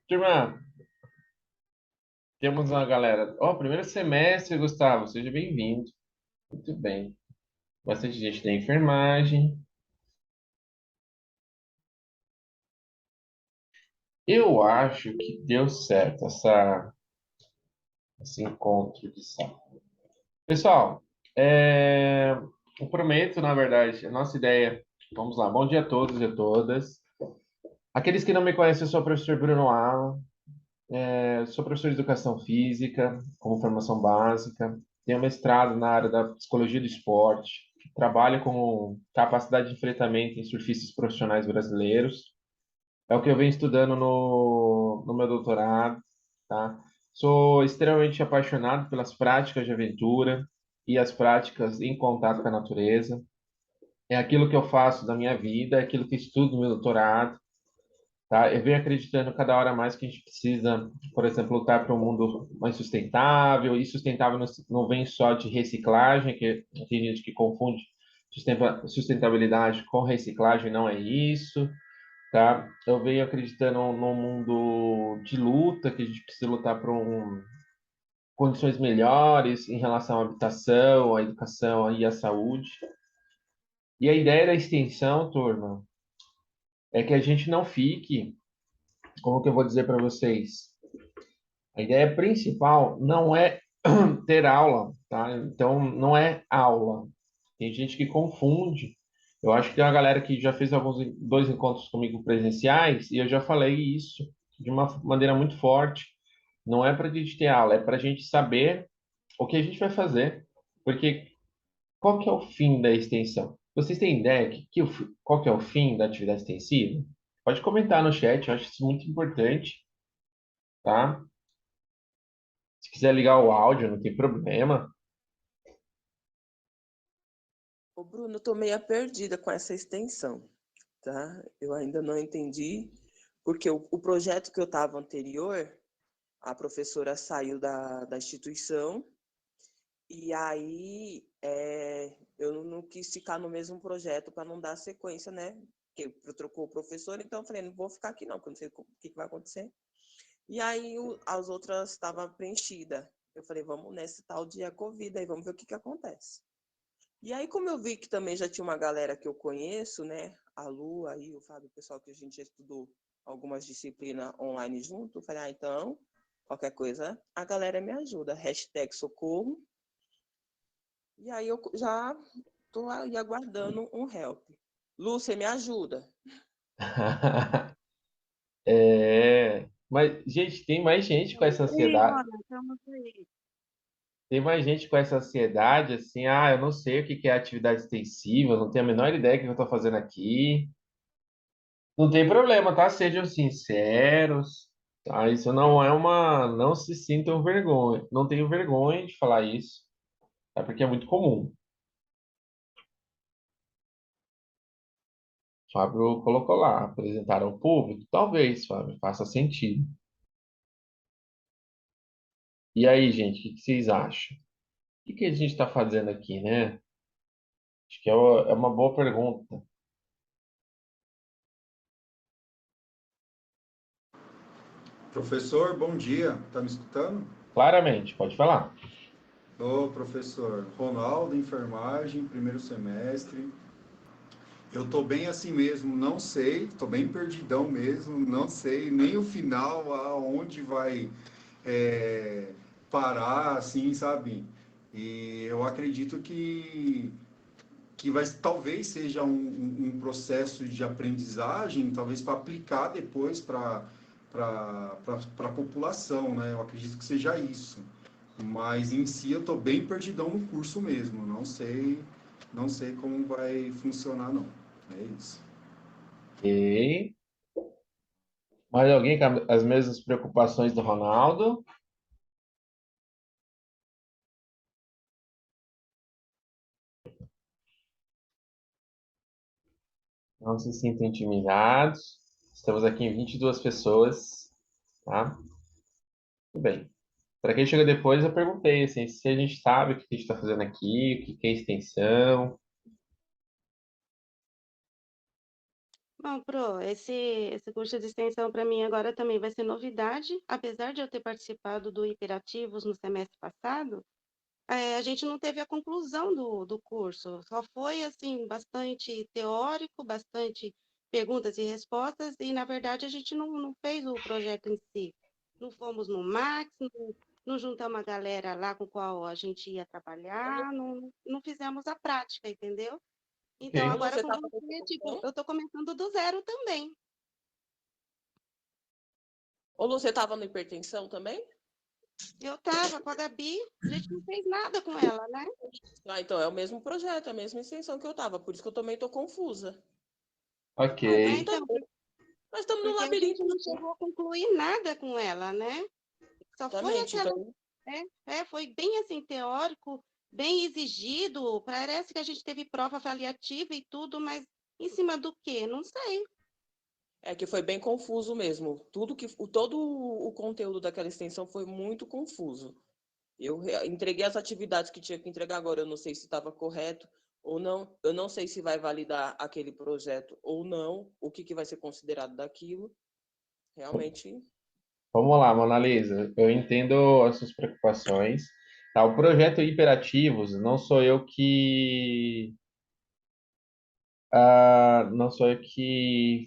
Turma, temos uma galera. Ó, primeiro semestre, Gustavo, seja bem-vindo. Muito bem. Bastante gente da enfermagem. Eu acho que deu certo esse encontro de sala. Pessoal, eu prometo, na verdade, a nossa ideia. Vamos lá, bom dia a todos e a todas. Aqueles que não me conhecem, eu sou o professor Bruno Alan. Eu sou professor de educação física, como formação básica. Tenho mestrado na área da psicologia do esporte. Trabalho com capacidade de enfrentamento em surfistas profissionais brasileiros. É o que eu venho estudando no meu doutorado, tá? Sou extremamente apaixonado pelas práticas de aventura e as práticas em contato com a natureza. É aquilo que eu faço da minha vida, é aquilo que eu estudo no meu doutorado. Tá? Eu venho acreditando cada hora mais que a gente precisa, por exemplo, lutar para um mundo mais sustentável. E sustentável não vem só de reciclagem, que tem gente que confunde sustentabilidade com reciclagem, não é isso, tá? Eu venho acreditando num mundo de luta, que a gente precisa lutar por condições melhores em relação à habitação, à educação e à saúde. E a ideia da extensão, turma, é que a gente não fique, como que eu vou dizer para vocês? A ideia principal não é ter aula, tá? Então, não é aula. Tem gente que confunde. Eu acho que tem uma galera que já fez dois encontros comigo presenciais e eu já falei isso de uma maneira muito forte. Não é para a gente ter aula, é para a gente saber o que a gente vai fazer. Porque qual que é o fim da extensão? Vocês têm ideia qual que é o fim da atividade extensiva? Pode comentar no chat, eu acho isso muito importante, tá? Se quiser ligar o áudio, não tem problema. Ô, Bruno, eu tô meio perdida com essa extensão, tá? Eu ainda não entendi, porque o projeto que eu estava anterior, a professora saiu da instituição, e aí eu não quis ficar no mesmo projeto para não dar sequência, né? Porque trocou o professor, então eu falei, não vou ficar aqui não, porque eu não sei o que vai acontecer. E aí as outras estavam preenchidas. Eu falei, vamos nesse tal dia Covid, aí vamos ver o que acontece. E aí, como eu vi que também já tinha uma galera que eu conheço, né? A Lu, aí, o Fábio, o pessoal que a gente já estudou algumas disciplinas online junto, eu falei, então, qualquer coisa, a galera me ajuda. Hashtag socorro. E aí eu já tô aí aguardando um help. Lu, você me ajuda? Mas, gente, tem mais gente com essa Sim, ansiedade. olha, estamos aí. Tem mais gente com essa ansiedade, assim, eu não sei o que que é atividade extensiva, eu não tenho a menor ideia do que eu estou fazendo aqui. Não tem problema, tá? Sejam sinceros, tá? Isso não é não se sintam vergonha. Não tenho vergonha de falar isso, tá? Porque é muito comum. O Fábio colocou lá, apresentar ao público. Talvez, Fábio, faça sentido. E aí, gente, o que que vocês acham? O que que a gente está fazendo aqui, né? Acho que é uma boa pergunta. Professor, bom dia. Tá me escutando? Claramente, pode falar. Ô, professor Ronaldo, enfermagem, primeiro semestre. Eu tô bem assim mesmo, não sei, tô bem perdidão mesmo, não sei nem o final, aonde vai é, parar, assim, sabe? E eu acredito que talvez seja um processo de aprendizagem, talvez para aplicar depois para a população, né? Eu acredito que seja isso. Mas em si eu estou bem perdidão no curso mesmo. Não sei como vai funcionar não. É isso. E mais alguém com as mesmas preocupações do Ronaldo? Não se sintam intimidados. Estamos aqui em 22 pessoas, tá? Tudo bem. Para quem chegou depois, eu perguntei assim, se a gente sabe o que a gente está fazendo aqui, o que que é extensão. Bom, Pro, esse curso de extensão para mim agora também vai ser novidade, apesar de eu ter participado do Hiperativos no semestre passado, a gente não teve a conclusão do curso, só foi, assim, bastante teórico, bastante perguntas e respostas, e, na verdade, a gente não fez o projeto em si. Não fomos no Max, não juntamos a galera lá com qual a gente ia trabalhar, não fizemos a prática, entendeu? Então, Ok. Ô, Lu, agora você com estava você, no tipo, hipertensão? eu estou começando do zero também. Ô, Lu, você estava no hipertensão também? Eu tava com a Gabi, a gente não fez nada com ela, né? Ah, então é o mesmo projeto, a mesma extensão que eu estava, por isso que eu também estou confusa. Ok. Então, Nós estamos no porque a gente labirinto não chegou a concluir nada com ela, né? Só foi justamente, aquela, então foi bem assim, teórico, bem exigido. Parece que a gente teve prova avaliativa e tudo, mas em cima do quê? Não sei. é que foi bem confuso mesmo. Todo o conteúdo daquela extensão foi muito confuso. Entreguei as atividades que tinha que entregar agora, eu não sei se estava correto ou não. Eu não sei se vai validar aquele projeto ou não, o que vai ser considerado daquilo. Realmente, Vamos lá, Mona Lisa. Eu entendo as suas preocupações. Tá, o projeto Hiperativos não sou eu que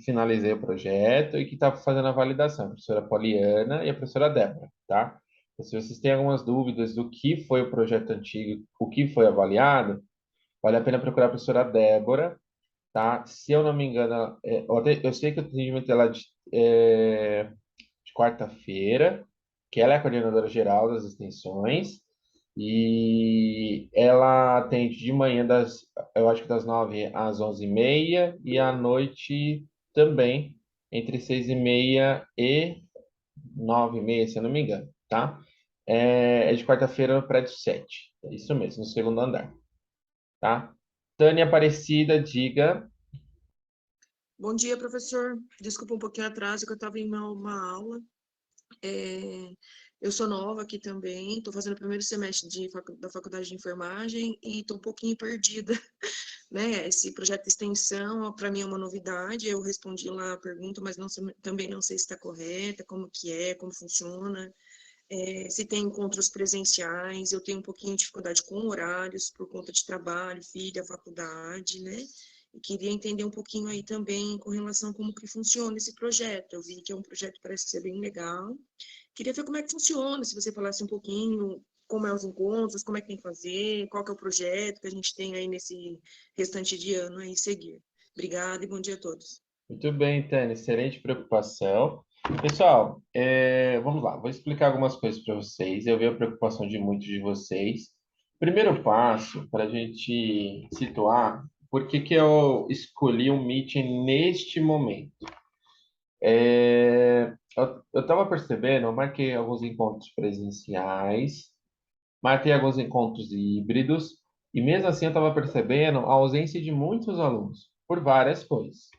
finalizei o projeto e que está fazendo a validação, a professora Poliana e a professora Débora, tá? Então, se vocês têm algumas dúvidas do que foi o projeto antigo, o que foi avaliado, vale a pena procurar a professora Débora, tá? Se eu não me engano, eu sei que o atendimento dela de quarta-feira, que ela é a coordenadora geral das extensões, e ela atende de manhã eu acho que das 9 às 11h30, e à noite também, entre 6h30 e 9h30, se eu não me engano, tá? É de quarta-feira no prédio 7, é isso mesmo, no segundo andar, tá? Tânia Aparecida, diga. Bom dia, professor. Desculpa um pouquinho atraso, que eu estava em uma aula. É, eu sou nova aqui também, estou fazendo o primeiro semestre da Faculdade de Enfermagem e estou um pouquinho perdida, né? Esse projeto de extensão, para mim, é uma novidade. Eu respondi lá a pergunta, mas também não sei se está correta, como que é, como funciona. Se tem encontros presenciais, eu tenho um pouquinho de dificuldade com horários por conta de trabalho, filha, faculdade, né? E queria entender um pouquinho aí também com relação a como que funciona esse projeto. Eu vi que é um projeto que parece ser bem legal. Queria ver como é que funciona, se você falasse um pouquinho como é os encontros, como é que tem que fazer, qual que é o projeto que a gente tem aí nesse restante de ano aí seguir. Obrigada e bom dia a todos. Muito bem, Tânia, excelente preocupação. Pessoal, vamos lá, vou explicar algumas coisas para vocês. Eu vi a preocupação de muitos de vocês. Primeiro passo, para a gente situar, por que que eu escolhi um meeting neste momento? Eu estava percebendo, eu marquei alguns encontros presenciais, marquei alguns encontros híbridos, e mesmo assim eu estava percebendo a ausência de muitos alunos, por várias coisas.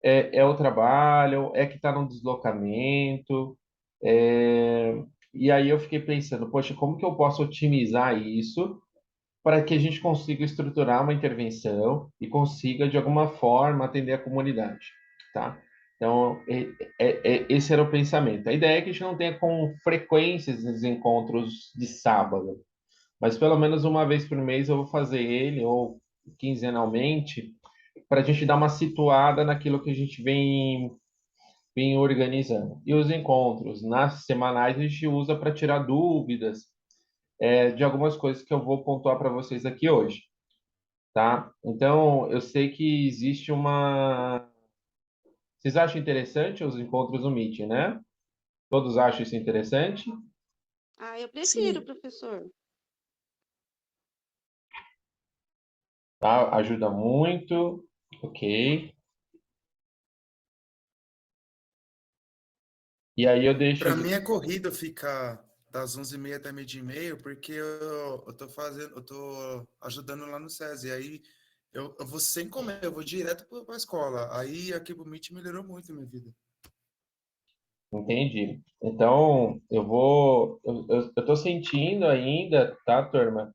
É o trabalho, é que está no deslocamento. E aí eu fiquei pensando, poxa, como que eu posso otimizar isso para que a gente consiga estruturar uma intervenção e consiga, de alguma forma, atender a comunidade, tá? Então, esse era o pensamento. A ideia é que a gente não tenha com frequência esses encontros de sábado, mas pelo menos uma vez por mês eu vou fazer ele, ou quinzenalmente, para a gente dar uma situada naquilo que a gente vem organizando. E os encontros nas semanais a gente usa para tirar dúvidas de algumas coisas que eu vou pontuar para vocês aqui hoje, tá? Então, eu sei que existe uma. Vocês acham interessante os encontros no Meet, né? Todos acham isso interessante? Ah, eu prefiro, Sim, professor. Tá? Ajuda muito. Ok. E aí eu deixo. Para mim é corrido ficar das 11h30 até meio-dia e meio, porque eu tô fazendo, eu tô ajudando lá no SESI. E aí eu vou sem comer, eu vou direto para a escola. Aí aqui o Meet melhorou muito a minha vida. Entendi. Então, eu tô sentindo ainda, tá, turma,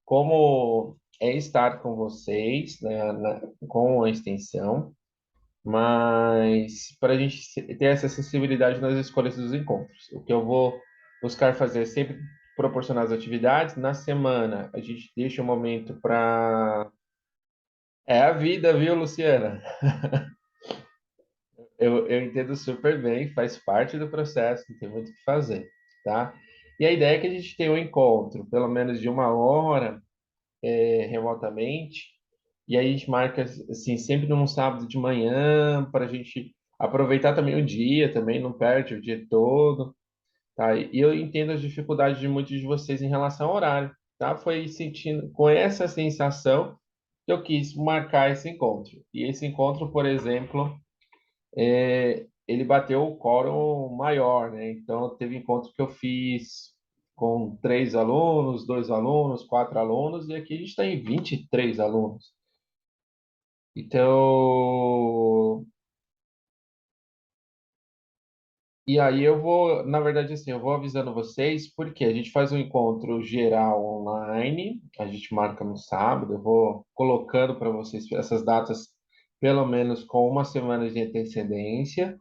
como é estar com vocês, né, com a extensão. mas para a gente ter essa acessibilidade nas escolhas dos encontros. O que eu vou buscar fazer é sempre proporcionar as atividades. Na semana, a gente deixa um momento para... É a vida, viu, Luciana? Eu entendo super bem, faz parte do processo, não tem muito o que fazer, tá? E a ideia é que a gente tenha um encontro, pelo menos de 1 hora, remotamente, e aí a gente marca, assim, sempre num sábado de manhã, para a gente aproveitar também o dia, também não perde o dia todo, tá? E eu entendo as dificuldades de muitos de vocês em relação ao horário, tá? Foi sentindo, com essa sensação, que eu quis marcar esse encontro. E esse encontro, por exemplo, ele bateu o quórum maior, né? Então, teve encontro que eu fiz com 3 alunos, 2 alunos, 4 alunos, e aqui a gente está em 23 alunos. Então, e aí eu vou, na verdade, assim, eu vou avisando vocês, porque a gente faz um encontro geral online, a gente marca no sábado, eu vou colocando para vocês essas datas, pelo menos com 1 semana de antecedência.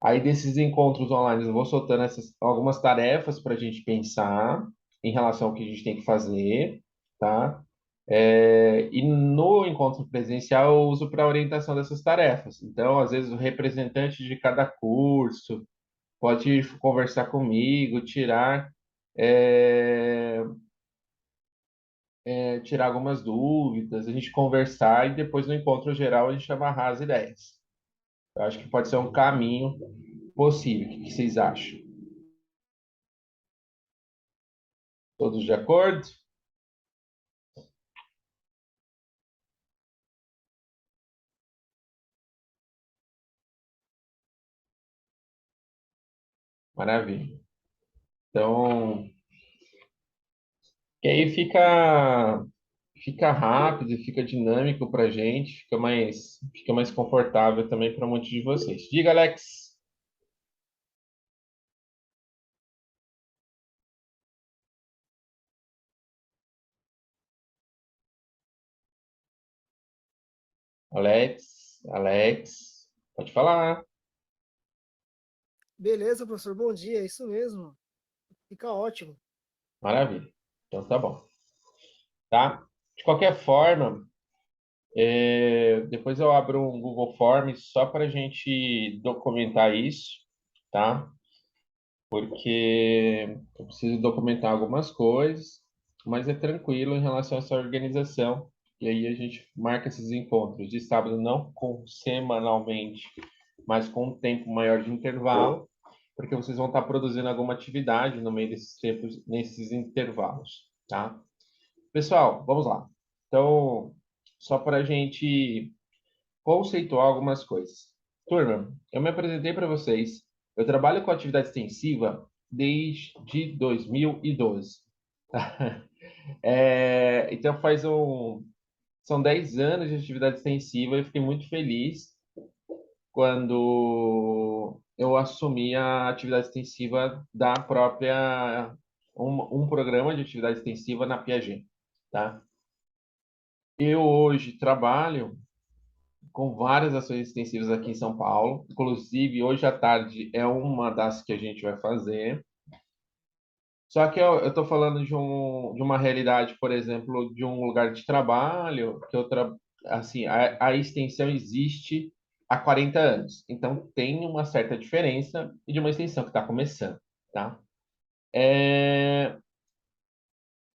Aí desses encontros online eu vou soltando algumas tarefas para a gente pensar em relação ao que a gente tem que fazer, tá? E no encontro presencial eu uso para orientação dessas tarefas. Então, às vezes, o representante de cada curso pode conversar comigo, é, tirar algumas dúvidas, a gente conversar e depois no encontro geral a gente amarrar as ideias. Eu acho que pode ser um caminho possível. O que vocês acham? Todos de acordo? Maravilha. Então, que aí fica rápido, e fica dinâmico para a gente, fica mais confortável também para muitos de vocês. Diga, Alex. Alex, Alex, pode falar. Beleza, professor, bom dia, é isso mesmo. Fica ótimo. Maravilha. Então tá bom. Tá? De qualquer forma, depois eu abro um Google Forms só para a gente documentar isso, tá? Porque eu preciso documentar algumas coisas, mas é tranquilo em relação a essa organização. E aí a gente marca esses encontros de sábado, não semanalmente, mas com um tempo maior de intervalo, porque vocês vão estar produzindo alguma atividade no meio desses tempos, nesses intervalos, tá? Pessoal, vamos lá. Então, só para a gente conceituar algumas coisas. Turma, eu me apresentei para vocês. Eu trabalho com atividade extensiva desde 2012. Tá? Então, são 10 anos de atividade extensiva e fiquei muito feliz quando eu assumi a atividade extensiva da própria, um programa de atividade extensiva na Piaget, tá? Eu hoje trabalho com várias ações extensivas aqui em São Paulo. Inclusive, hoje à tarde é uma das que a gente vai fazer. Só que eu estou falando de uma realidade, por exemplo, de um lugar de trabalho, assim, a extensão existe há 40 anos. Então, tem uma certa diferença de uma extensão que está começando, tá?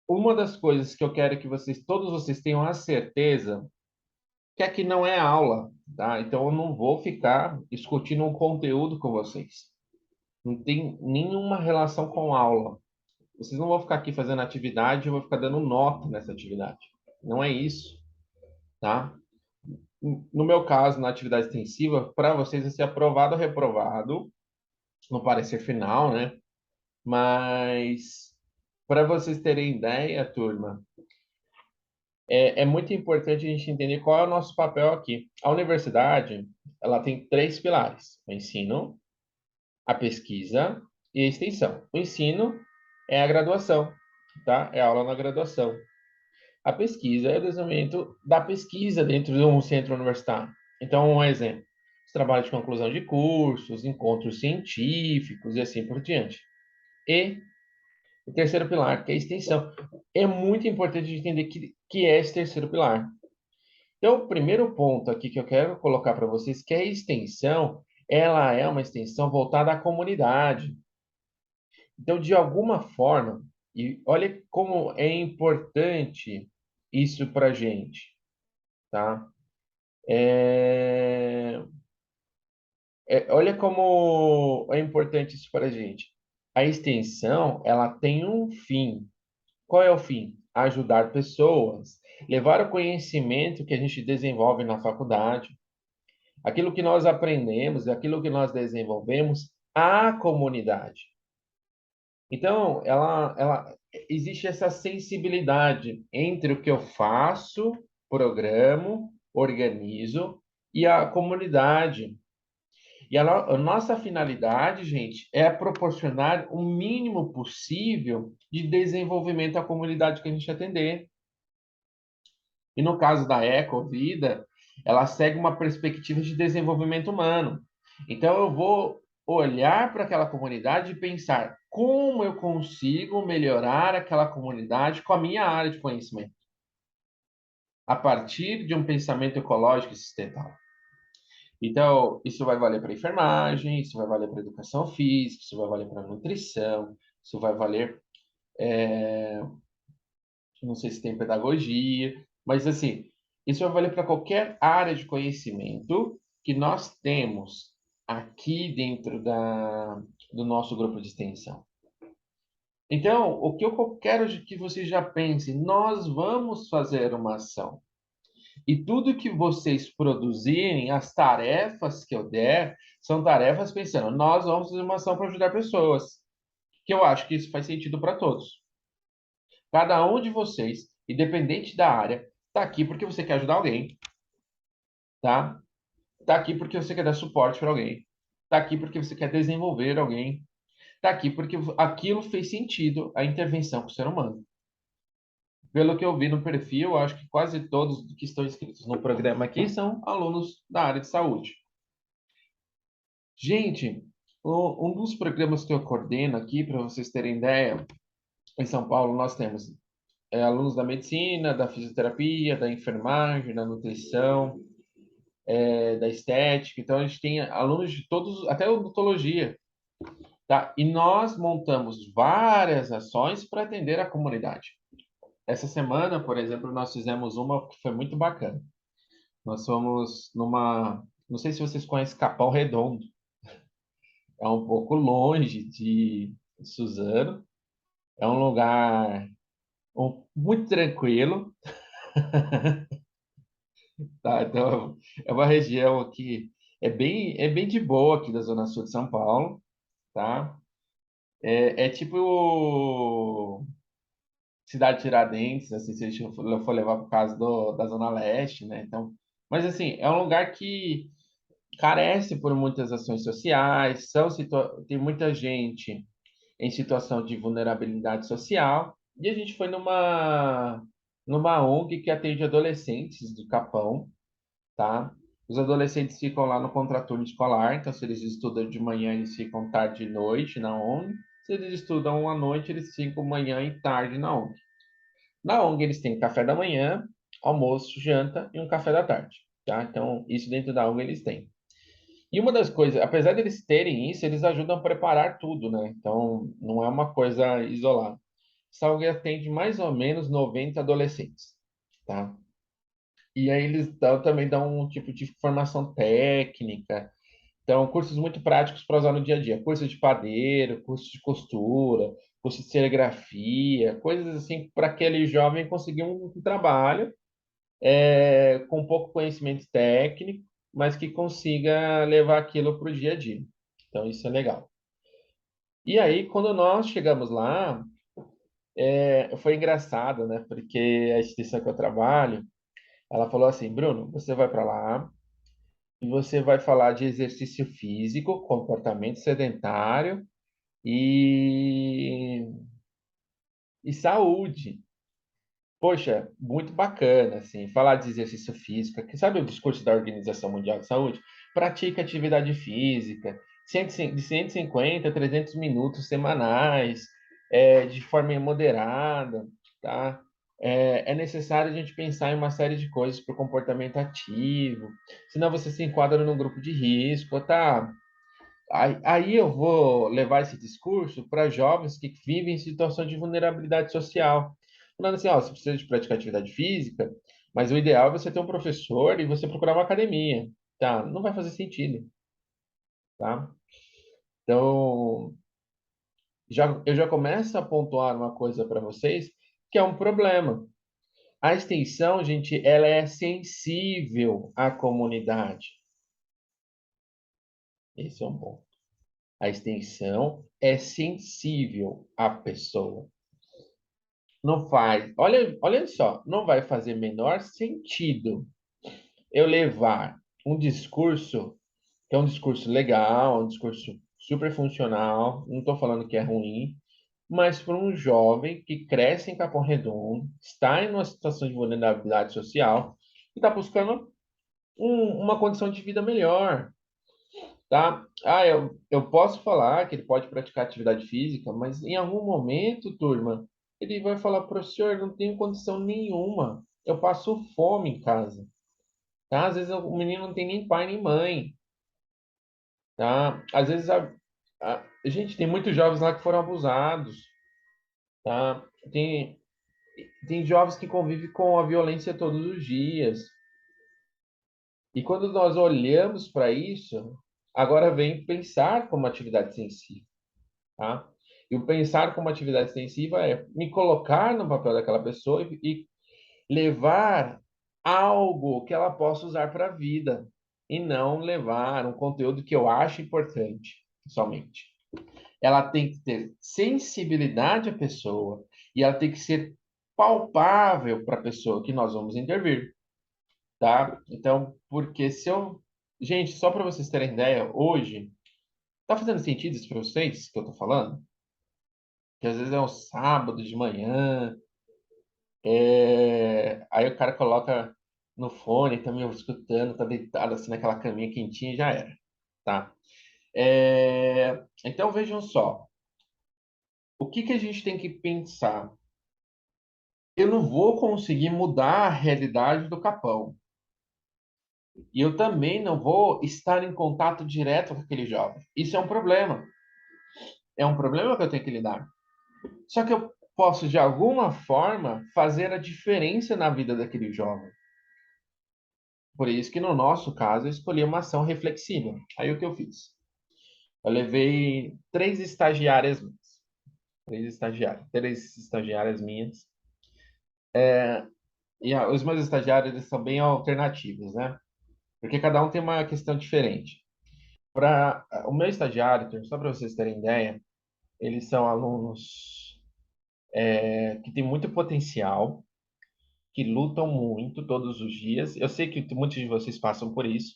Uma das coisas que eu quero que todos vocês tenham a certeza que aqui não é aula, tá? Então eu não vou ficar discutindo um conteúdo com vocês. Não tem nenhuma relação com aula. Vocês não vão ficar aqui fazendo atividade, eu vou ficar dando nota nessa atividade. Não é isso, tá? No meu caso, na atividade extensiva, para vocês vai ser aprovado ou reprovado no parecer final, né? Mas para vocês terem ideia, turma, é muito importante a gente entender qual é o nosso papel aqui. A universidade, ela tem 3 pilares: o ensino, a pesquisa e a extensão. O ensino é a graduação, tá? É a aula na graduação. A pesquisa é o desenvolvimento da pesquisa dentro de um centro universitário. Então, um exemplo. os trabalhos de conclusão de cursos, encontros científicos e assim por diante. E o terceiro pilar, que é a extensão. É muito importante entender que é esse terceiro pilar. Então, o primeiro ponto aqui que eu quero colocar para vocês, que é a extensão, ela é uma extensão voltada à comunidade. Então, de alguma forma, e olha como é importante isso para a gente, tá? Olha como é importante isso para a gente. A extensão, ela tem um fim. Qual é o fim? Ajudar pessoas, levar o conhecimento que a gente desenvolve na faculdade, aquilo que nós aprendemos, aquilo que nós desenvolvemos à comunidade. Então, ela existe essa sensibilidade entre o que eu faço, programo, organizo e a comunidade. E a nossa finalidade, gente, é proporcionar o mínimo possível de desenvolvimento à comunidade que a gente atender. E no caso da Ecovida, ela segue uma perspectiva de desenvolvimento humano. Então, eu vou olhar para aquela comunidade e pensar como eu consigo melhorar aquela comunidade com a minha área de conhecimento, a partir de um pensamento ecológico e sustentável. Então, isso vai valer para enfermagem, isso vai valer para educação física, isso vai valer para nutrição, isso vai valer, não sei se tem pedagogia, mas assim, isso vai valer para qualquer área de conhecimento que nós temos aqui dentro do nosso grupo de extensão. Então, o que eu quero que vocês já pensem, nós vamos fazer uma ação. E tudo que vocês produzirem, as tarefas que eu der, são tarefas pensando, nós vamos fazer uma ação para ajudar pessoas. Que eu acho que isso faz sentido para todos. Cada um de vocês, independente da área, está aqui porque você quer ajudar alguém, tá? Está aqui porque você quer dar suporte para alguém. Está aqui porque você quer desenvolver alguém. Está aqui porque aquilo fez sentido, a intervenção com o ser humano. Pelo que eu vi no perfil, eu acho que quase todos que estão inscritos no programa aqui são alunos da área de saúde. Gente, um dos programas que eu coordeno aqui, para vocês terem ideia, em São Paulo nós temos alunos da medicina, da fisioterapia, da enfermagem, da nutrição, da estética. Então, a gente tem alunos de todos, até odontologia, tá? E nós montamos várias ações para atender a comunidade. Essa semana, por exemplo, nós fizemos uma que foi muito bacana. Nós fomos não sei se vocês conhecem Capão Redondo. É um pouco longe de Suzano. É um lugar muito tranquilo, tá? Então, é uma região que é bem de boa aqui da Zona Sul de São Paulo, tá? É tipo Cidade Tiradentes, assim, se a gente for levar para o caso da Zona Leste, né? Então, mas assim, é um lugar que carece por muitas ações sociais, tem muita gente em situação de vulnerabilidade social, e a gente foi numa ONG que atende adolescentes do Capão, tá? Os adolescentes ficam lá no contraturno escolar, então se eles estudam de manhã, eles ficam tarde e noite na ONG. Se eles estudam à noite, eles ficam manhã e tarde na ONG. Na ONG eles têm café da manhã, almoço, janta e um café da tarde, tá? Então, isso dentro da ONG eles têm. E uma das coisas, apesar deles terem isso, eles ajudam a preparar tudo, né? Então, não é uma coisa isolada. Essa ONG atende mais ou menos 90 adolescentes, tá? E aí também dão um tipo de formação técnica. Então, cursos muito práticos para usar no dia a dia. Curso de padeiro, curso de costura, curso de serigrafia, coisas assim para aquele jovem conseguir um trabalho com pouco conhecimento técnico, mas que consiga levar aquilo para o dia a dia. Então, isso é legal. E aí, quando nós chegamos lá, foi engraçado, né? Porque a instituição que eu trabalho, ela falou assim, Bruno, você vai para lá e você vai falar de exercício físico, comportamento sedentário e, e saúde. Poxa, muito bacana, assim, falar de exercício físico, que sabe o discurso da Organização Mundial de Saúde? pratique atividade física, de 150 a 300 minutos semanais, de forma moderada, tá? É necessário a gente pensar em uma série de coisas para o comportamento ativo, senão você se enquadra num grupo de risco, tá? Aí eu vou levar esse discurso para jovens que vivem em situação de vulnerabilidade social. Falando assim, ó, você precisa de praticar atividade física, mas o ideal é você ter um professor e você procurar uma academia, tá? Não vai fazer sentido, tá? Então, eu já começo a pontuar uma coisa para vocês que é um problema. A extensão, gente, ela é sensível à comunidade. Esse é um ponto. A extensão é sensível à pessoa. Não faz. Olha só, não vai fazer menor sentido eu levar um discurso, que é um discurso legal, um discurso super funcional, não estou falando que é ruim, mas para um jovem que cresce em Capão Redondo, está em uma situação de vulnerabilidade social e está buscando uma condição de vida melhor, tá? Eu posso falar que ele pode praticar atividade física, mas em algum momento, turma, ele vai falar, professor, não tenho condição nenhuma, eu passo fome em casa, tá? Às vezes o menino não tem nem pai nem mãe, tá? Às vezes gente, tem muitos jovens lá que foram abusados, tá? Tem jovens que convivem com a violência todos os dias. E quando nós olhamos para isso, agora vem pensar como atividade sensível, tá? E o pensar como atividade extensiva é me colocar no papel daquela pessoa e levar algo que ela possa usar para a vida e não levar um conteúdo que eu acho importante somente. Ela tem que ter sensibilidade à pessoa e ela tem que ser palpável para a pessoa que nós vamos intervir, tá? Então, porque se eu... Gente, só para vocês terem ideia, hoje, tá fazendo sentido isso para vocês que eu tô falando? Que às vezes é um sábado de manhã, aí o cara coloca no fone, tá me escutando, tá deitado assim naquela caminha quentinha e já era, tá? Então vejam só, o que que a gente tem que pensar? Eu não vou conseguir mudar a realidade do Capão. E eu também não vou estar em contato direto com aquele jovem. Isso é um problema. É um problema que eu tenho que lidar. Só que eu posso, de alguma forma, fazer a diferença na vida daquele jovem. Por isso que, no nosso caso, eu escolhi uma ação reflexiva. Aí, o que eu fiz? Eu levei três estagiárias minhas. E os meus estagiários, eles são bem alternativos, né? Porque cada um tem uma questão diferente. O meu estagiário, só para vocês terem ideia, eles são alunos que têm muito potencial, que lutam muito todos os dias. Eu sei que muitos de vocês passam por isso.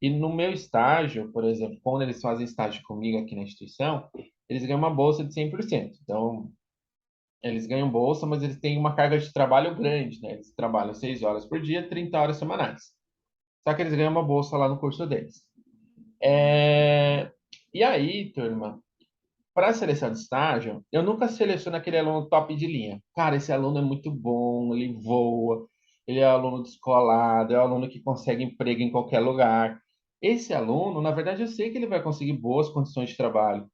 E no meu estágio, por exemplo, quando eles fazem estágio comigo aqui na instituição, eles ganham uma bolsa de 100%. Então, eles ganham bolsa, mas eles têm uma carga de trabalho grande, né? Eles trabalham 6 horas por dia, 30 horas semanais. Só que eles ganham uma bolsa lá no curso deles. E aí, turma, para a seleção de estágio, eu nunca seleciono aquele aluno top de linha. Cara, esse aluno é muito bom, ele voa, ele é aluno descolado, é aluno que consegue emprego em qualquer lugar. Esse aluno, na verdade, eu sei que ele vai conseguir boas condições de trabalho,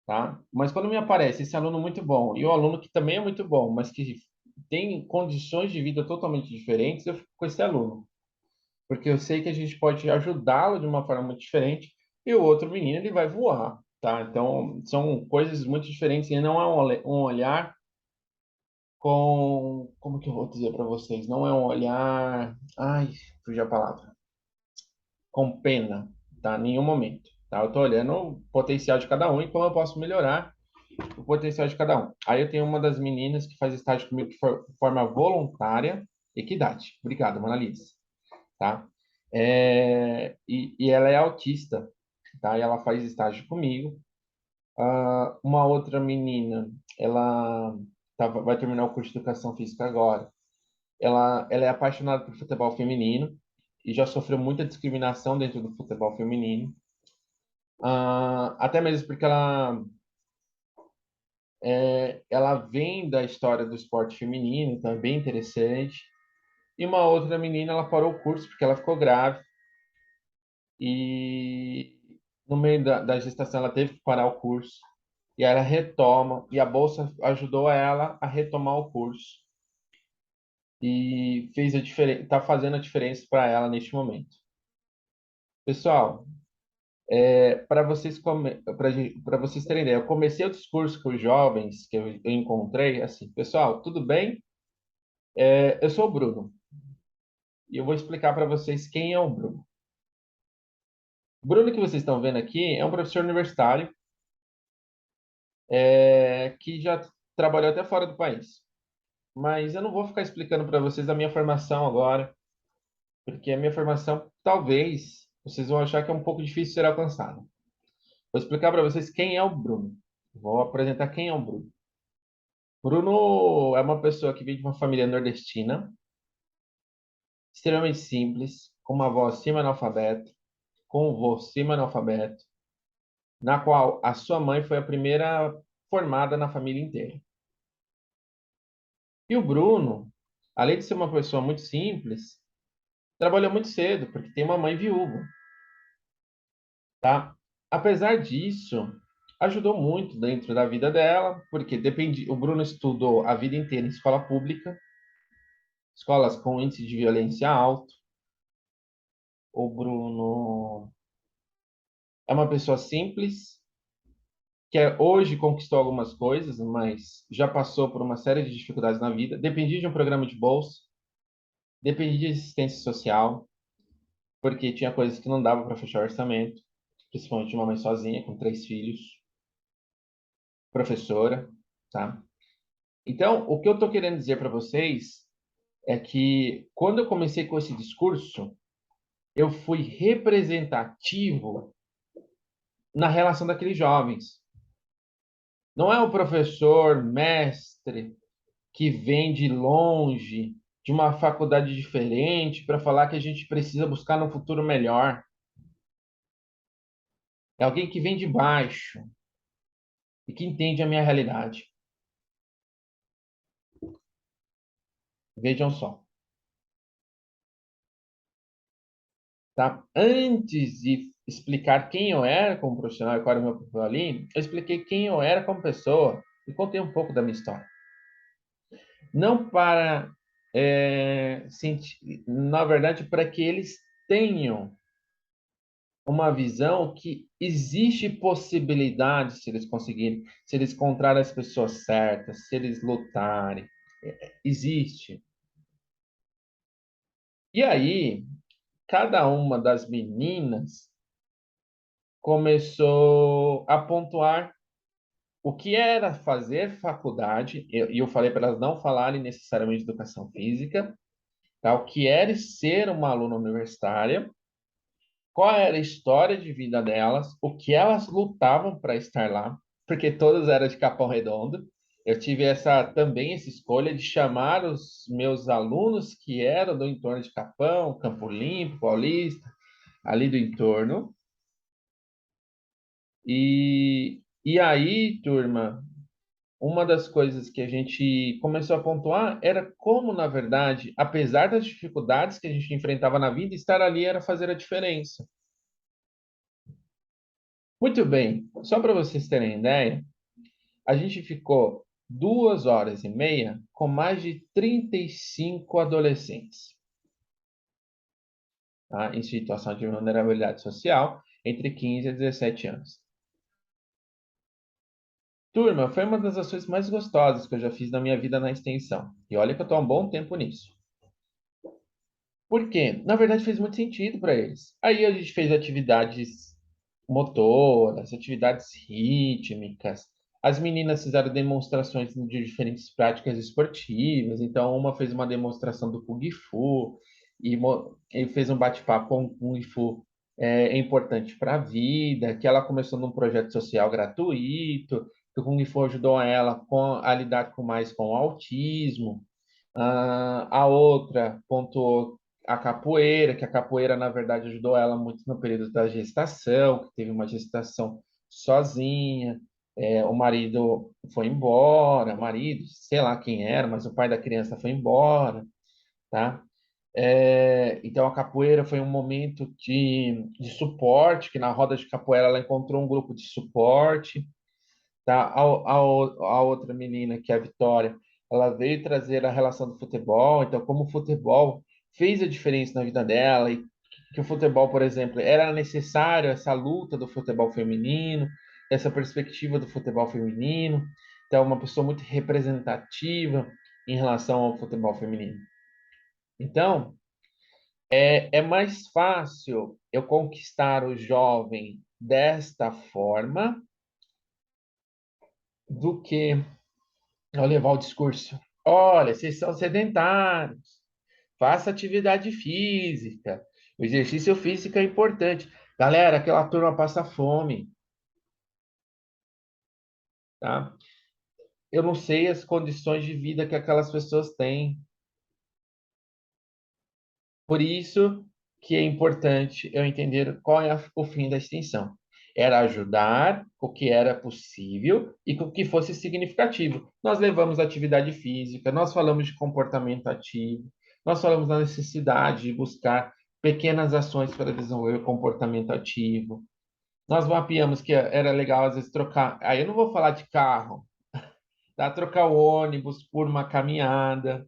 tá? Mas quando me aparece esse aluno muito bom e o aluno que também é muito bom, mas que tem condições de vida totalmente diferentes, eu fico com esse aluno. Porque eu sei que a gente pode ajudá-lo de uma forma muito diferente e o outro menino ele vai voar, tá? Então são coisas muito diferentes e não é um olhar com, como que eu vou dizer para vocês? Não é um olhar, ai, fugiu a palavra, com pena, tá? Em nenhum momento, tá? Eu tô olhando o potencial de cada um e como eu posso melhorar o potencial de cada um. Aí eu tenho uma das meninas que faz estágio comigo de forma voluntária, equidade. Obrigado, Monalise, tá? E ela é autista, tá? E ela faz estágio comigo. Uma outra menina, ela vai terminar o curso de educação física agora. Ela é apaixonada por futebol feminino e já sofreu muita discriminação dentro do futebol feminino. Até mesmo porque ela vem da história do esporte feminino, então é bem interessante. E uma outra menina, ela parou o curso porque ela ficou grávida e no meio da gestação ela teve que parar o curso. E ela retoma, e a bolsa ajudou ela a retomar o curso. E fez a diferença, está fazendo a diferença para ela neste momento. Pessoal, para vocês terem ideia, eu comecei o discurso com os jovens que eu encontrei, assim, pessoal, tudo bem? Eu sou o Bruno, e eu vou explicar para vocês quem é o Bruno. O Bruno que vocês estão vendo aqui é um professor universitário que já trabalhou até fora do país. Mas eu não vou ficar explicando para vocês a minha formação agora, porque a minha formação, talvez, vocês vão achar que é um pouco difícil de ser alcançada. Vou explicar para vocês quem é o Bruno. Vou apresentar quem é o Bruno. Bruno é uma pessoa que vem de uma família nordestina, extremamente simples, com uma avó semi-analfabeta, com um avô semi-analfabeto, na qual a sua mãe foi a primeira formada na família inteira. E o Bruno, além de ser uma pessoa muito simples, trabalhou muito cedo, porque tem uma mãe viúva, tá? Apesar disso, ajudou muito dentro da vida dela, porque o Bruno estudou a vida inteira em escola pública, escolas com índice de violência alto. O Bruno é uma pessoa simples, que hoje conquistou algumas coisas, mas já passou por uma série de dificuldades na vida. Dependia de um programa de bolsa, dependia de assistência social, porque tinha coisas que não dava para fechar o orçamento, principalmente uma mãe sozinha, com 3 filhos, professora, tá? Então, o que eu estou querendo dizer para vocês é que quando eu comecei com esse discurso, eu fui representativo na relação daqueles jovens. Não é o professor, mestre, que vem de longe, de uma faculdade diferente, para falar que a gente precisa buscar um futuro melhor. É alguém que vem de baixo e que entende a minha realidade. Vejam só. Tá? Antes de explicar quem eu era como profissional e qual era o meu papel ali, eu expliquei quem eu era como pessoa e contei um pouco da minha história. Não para, na verdade, para que eles tenham uma visão que existe possibilidade se eles conseguirem, se eles encontrarem as pessoas certas, se eles lutarem. Existe. E aí, cada uma das meninas começou a pontuar o que era fazer faculdade, e eu falei para elas não falarem necessariamente de educação física, tá? O que era ser uma aluna universitária, qual era a história de vida delas, o que elas lutavam para estar lá, porque todas eram de Capão Redondo. Eu tive também essa escolha de chamar os meus alunos que eram do entorno de Capão, Campo Limpo, Paulista, ali do entorno. E aí, turma, uma das coisas que a gente começou a pontuar era como, na verdade, apesar das dificuldades que a gente enfrentava na vida, estar ali era fazer a diferença. Muito bem, só para vocês terem ideia, a gente ficou 2 horas e meia com mais de 35 adolescentes, tá? Em situação de vulnerabilidade social, entre 15 e 17 anos. Turma, foi uma das ações mais gostosas que eu já fiz na minha vida na extensão. E olha que eu estou há um bom tempo nisso. Por quê? Na verdade, fez muito sentido para eles. Aí a gente fez atividades motoras, atividades rítmicas. As meninas fizeram demonstrações de diferentes práticas esportivas. Então, uma fez uma demonstração do Kung Fu e fez um bate-papo com o Kung Fu é importante para a vida, que ela começou num projeto social gratuito, que o Kung Fu ajudou ela a lidar mais com o autismo. A outra pontuou a capoeira, que a capoeira, na verdade, ajudou ela muito no período da gestação, que teve uma gestação sozinha, o marido foi embora, marido, sei lá quem era, mas o pai da criança foi embora, tá? Então a capoeira foi um momento de suporte, que na roda de capoeira ela encontrou um grupo de suporte, tá? A outra menina, que é a Vitória, ela veio trazer a relação do futebol, então como o futebol fez a diferença na vida dela e que o futebol, por exemplo, era necessário essa luta do futebol feminino, essa perspectiva do futebol feminino, então uma pessoa muito representativa em relação ao futebol feminino. Então, é mais fácil eu conquistar o jovem desta forma do que eu levar o discurso. Olha, vocês são sedentários. Faça atividade física. O exercício físico é importante. Galera, aquela turma passa fome, tá? Eu não sei as condições de vida que aquelas pessoas têm. Por isso que é importante eu entender qual é o fim da extensão. Era ajudar o que era possível e com que fosse significativo. Nós levamos atividade física, nós falamos de comportamento ativo, nós falamos da necessidade de buscar pequenas ações para desenvolver o comportamento ativo. Nós mapeamos que era legal, às vezes, trocar. Aí eu não vou falar de carro, tá? Trocar o ônibus por uma caminhada,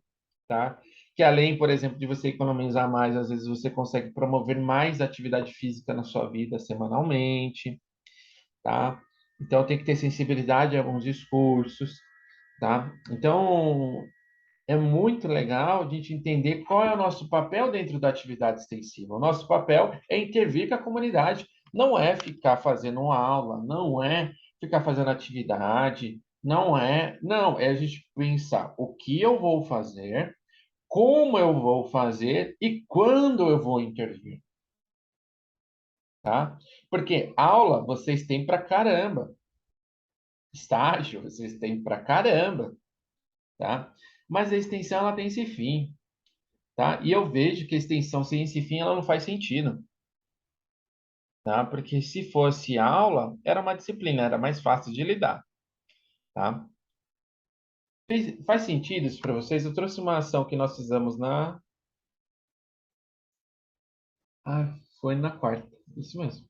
tá? Que além, por exemplo, de você economizar mais, às vezes você consegue promover mais atividade física na sua vida semanalmente, tá? Então tem que ter sensibilidade a alguns discursos, tá? Então é muito legal a gente entender qual é o nosso papel dentro da atividade extensiva. O nosso papel é intervir com a comunidade, não é ficar fazendo uma aula, não é ficar fazendo atividade, não, é a gente pensar o que eu vou fazer, como eu vou fazer e quando eu vou intervir, tá? Porque aula vocês têm pra caramba, estágio vocês têm pra caramba, tá? Mas a extensão ela tem esse fim, tá? E eu vejo que a extensão sem esse fim ela não faz sentido, tá? Porque se fosse aula, era uma disciplina, era mais fácil de lidar, tá? Faz sentido isso para vocês? Eu trouxe uma ação que nós fizemos foi na quarta, isso mesmo,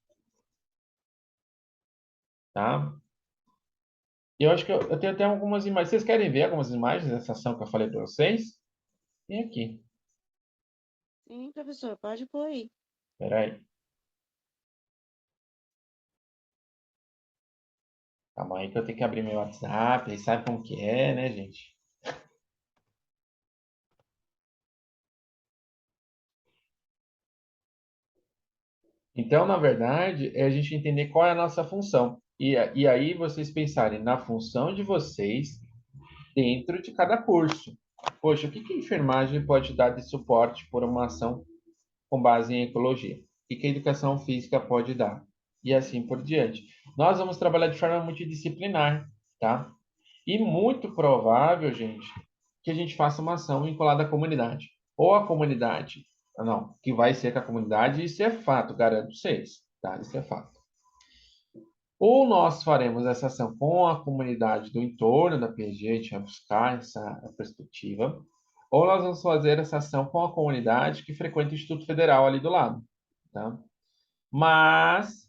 tá? Eu acho que eu tenho até algumas imagens. Vocês querem ver algumas imagens dessa ação que eu falei para vocês? Tem aqui. Sim, professor, pode pôr aí. Espera aí. Calma aí que eu tenho que abrir meu WhatsApp. Aí sabe como que é, né, gente? Então, na verdade, é a gente entender qual é a nossa função. E aí vocês pensarem na função de vocês dentro de cada curso. Poxa, o que que a enfermagem pode dar de suporte por uma ação com base em ecologia? O que que a educação física pode dar? E assim por diante. Nós vamos trabalhar de forma multidisciplinar, tá? E muito provável, gente, que a gente faça uma ação vinculada à comunidade. Ou a comunidade, não, que vai ser com a comunidade, isso é fato, garanto vocês, tá? Isso é fato. Ou nós faremos essa ação com a comunidade do entorno da PG, a gente vai buscar essa perspectiva, ou nós vamos fazer essa ação com a comunidade que frequenta o Instituto Federal ali do lado, tá? Mas,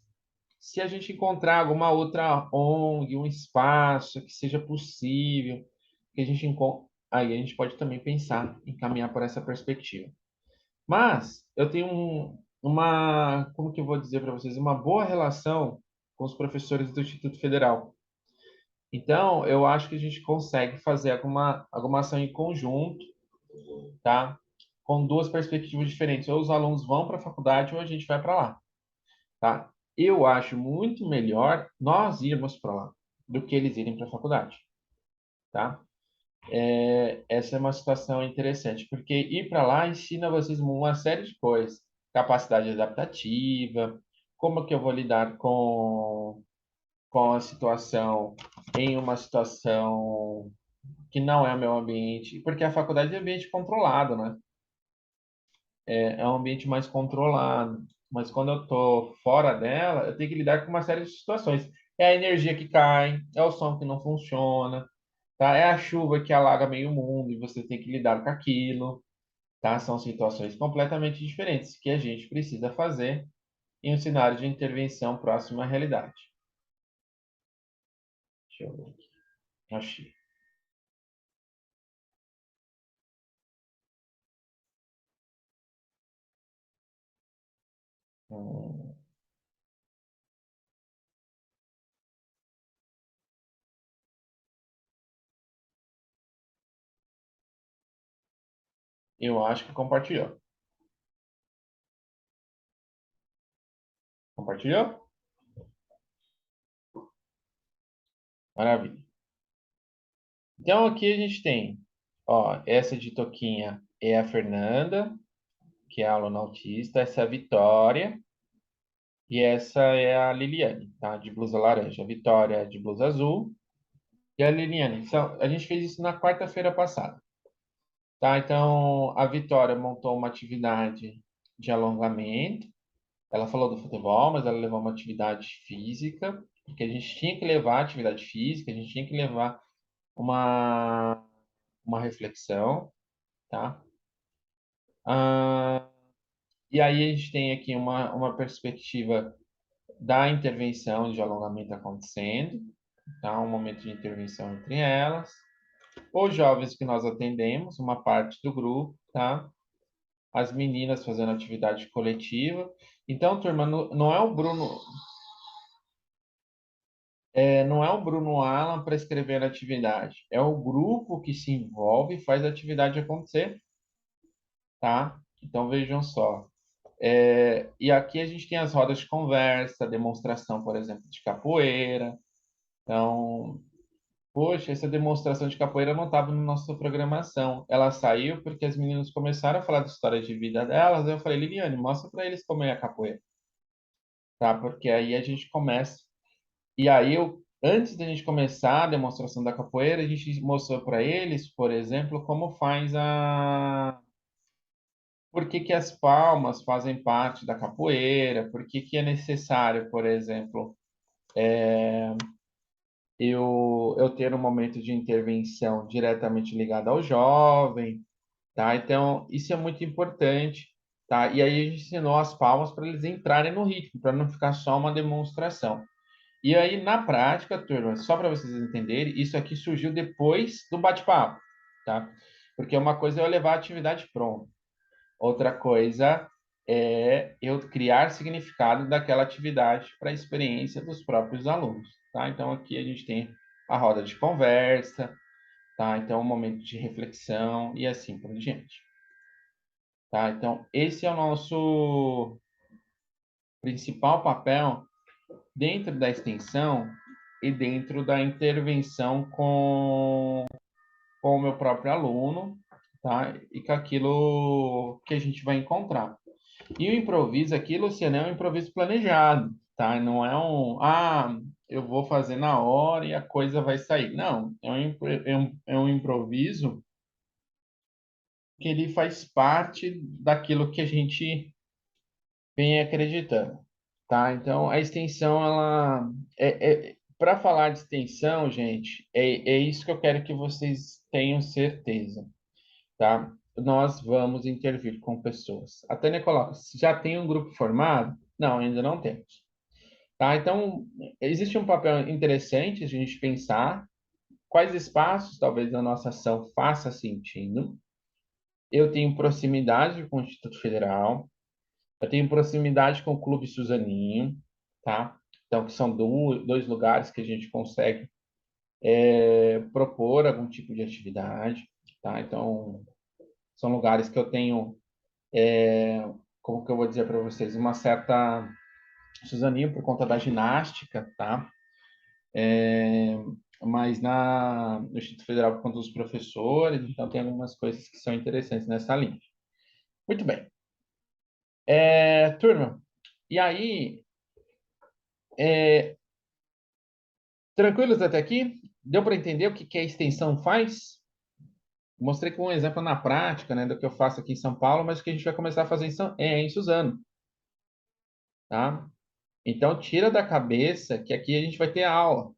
se a gente encontrar alguma outra ONG, um espaço que seja possível, que a gente aí a gente pode também pensar em caminhar por essa perspectiva. Mas eu tenho como que eu vou dizer para vocês, uma boa relação com os professores do Instituto Federal. Então, eu acho que a gente consegue fazer alguma ação em conjunto, tá? Com duas perspectivas diferentes. Ou os alunos vão para a faculdade ou a gente vai para lá, tá? Eu acho muito melhor nós irmos para lá do que eles irem para a faculdade, tá? Essa é uma situação interessante, porque ir para lá ensina vocês uma série de coisas, capacidade adaptativa, como que eu vou lidar com a situação em uma situação que não é o meu ambiente, porque a faculdade é ambiente controlado, né? é um ambiente mais controlado. Mas quando eu estou fora dela, eu tenho que lidar com uma série de situações. É a energia que cai, é o som que não funciona, tá? É a chuva que alaga meio mundo e você tem que lidar com aquilo, tá? São situações completamente diferentes que a gente precisa fazer em um cenário de intervenção próximo à realidade. Deixa eu ver aqui. Achei. Hum, eu acho que compartilhou. Compartilhou? Maravilha. Então aqui a gente tem, ó, essa de toquinha é a Fernanda, que é a aluna autista, essa é a Vitória e essa é a Liliane, tá? De blusa laranja. A Vitória é de blusa azul e a Liliane. A gente fez isso na quarta-feira passada, tá? Então a Vitória montou uma atividade de alongamento. Ela falou do futebol, mas ela levou uma atividade física, porque a gente tinha que levar atividade física, a gente tinha que levar uma, uma reflexão, tá? Ah, e aí a gente tem aqui uma perspectiva da intervenção de alongamento acontecendo, tá? Um momento de intervenção entre elas. Os jovens que nós atendemos, uma parte do grupo, tá? As meninas fazendo atividade coletiva. Então, turma, não é o Bruno, não é o Bruno Alan para escrever a atividade, é o grupo que se envolve e faz a atividade acontecer, tá? Então, vejam só. E aqui a gente tem as rodas de conversa, demonstração, por exemplo, de capoeira. Então, poxa, essa demonstração de capoeira não estava na nossa programação. Ela saiu porque as meninas começaram a falar da história de vida delas. Eu falei, Liliane, mostra para eles como é a capoeira, tá? Porque aí a gente começa. E aí, antes da gente começar a demonstração da capoeira, a gente mostrou para eles, por exemplo, como faz a por que que as palmas fazem parte da capoeira, por que que é necessário, por exemplo, eu ter um momento de intervenção diretamente ligado ao jovem, tá? Então, isso é muito importante, tá? E aí a gente ensinou as palmas para eles entrarem no ritmo, para não ficar só uma demonstração. E aí, na prática, turma, só para vocês entenderem, isso aqui surgiu depois do bate-papo, tá? Porque uma coisa é eu levar a atividade pronta. Outra coisa é eu criar significado daquela atividade para a experiência dos próprios alunos, tá? Então, aqui a gente tem a roda de conversa, tá? Então, um momento de reflexão e assim por diante, tá? Então, esse é o nosso principal papel dentro da extensão e dentro da intervenção com o meu próprio aluno, tá? E com aquilo que a gente vai encontrar. E o improviso aqui, Luciano, é um improviso planejado, tá? Não é eu vou fazer na hora e a coisa vai sair. Não, é um improviso que ele faz parte daquilo que a gente vem acreditando, tá? Então, a extensão, ela... para falar de extensão, gente, é isso que eu quero que vocês tenham certeza, tá? Nós vamos intervir com pessoas. A Tânia coloca, já tem um grupo formado? Não, ainda não temos. Tá? Então, existe um papel interessante a gente pensar quais espaços talvez a nossa ação faça sentido. Eu tenho proximidade com o Instituto Federal, eu tenho proximidade com o Clube Suzaninho, tá? Então, que são dois lugares que a gente consegue propor algum tipo de atividade, tá? Então, são lugares que eu tenho como que eu vou dizer para vocês, uma certa Suzaninho por conta da ginástica, tá? Mas no Instituto Federal por conta dos professores, então tem algumas coisas que são interessantes nessa linha. Muito bem. Turma, e aí, tranquilos até aqui? Deu para entender o que a extensão faz? Mostrei com um exemplo na prática, né, do que eu faço aqui em São Paulo, mas que a gente vai começar a fazer em Suzano, tá? Então, tira da cabeça que aqui a gente vai ter aula.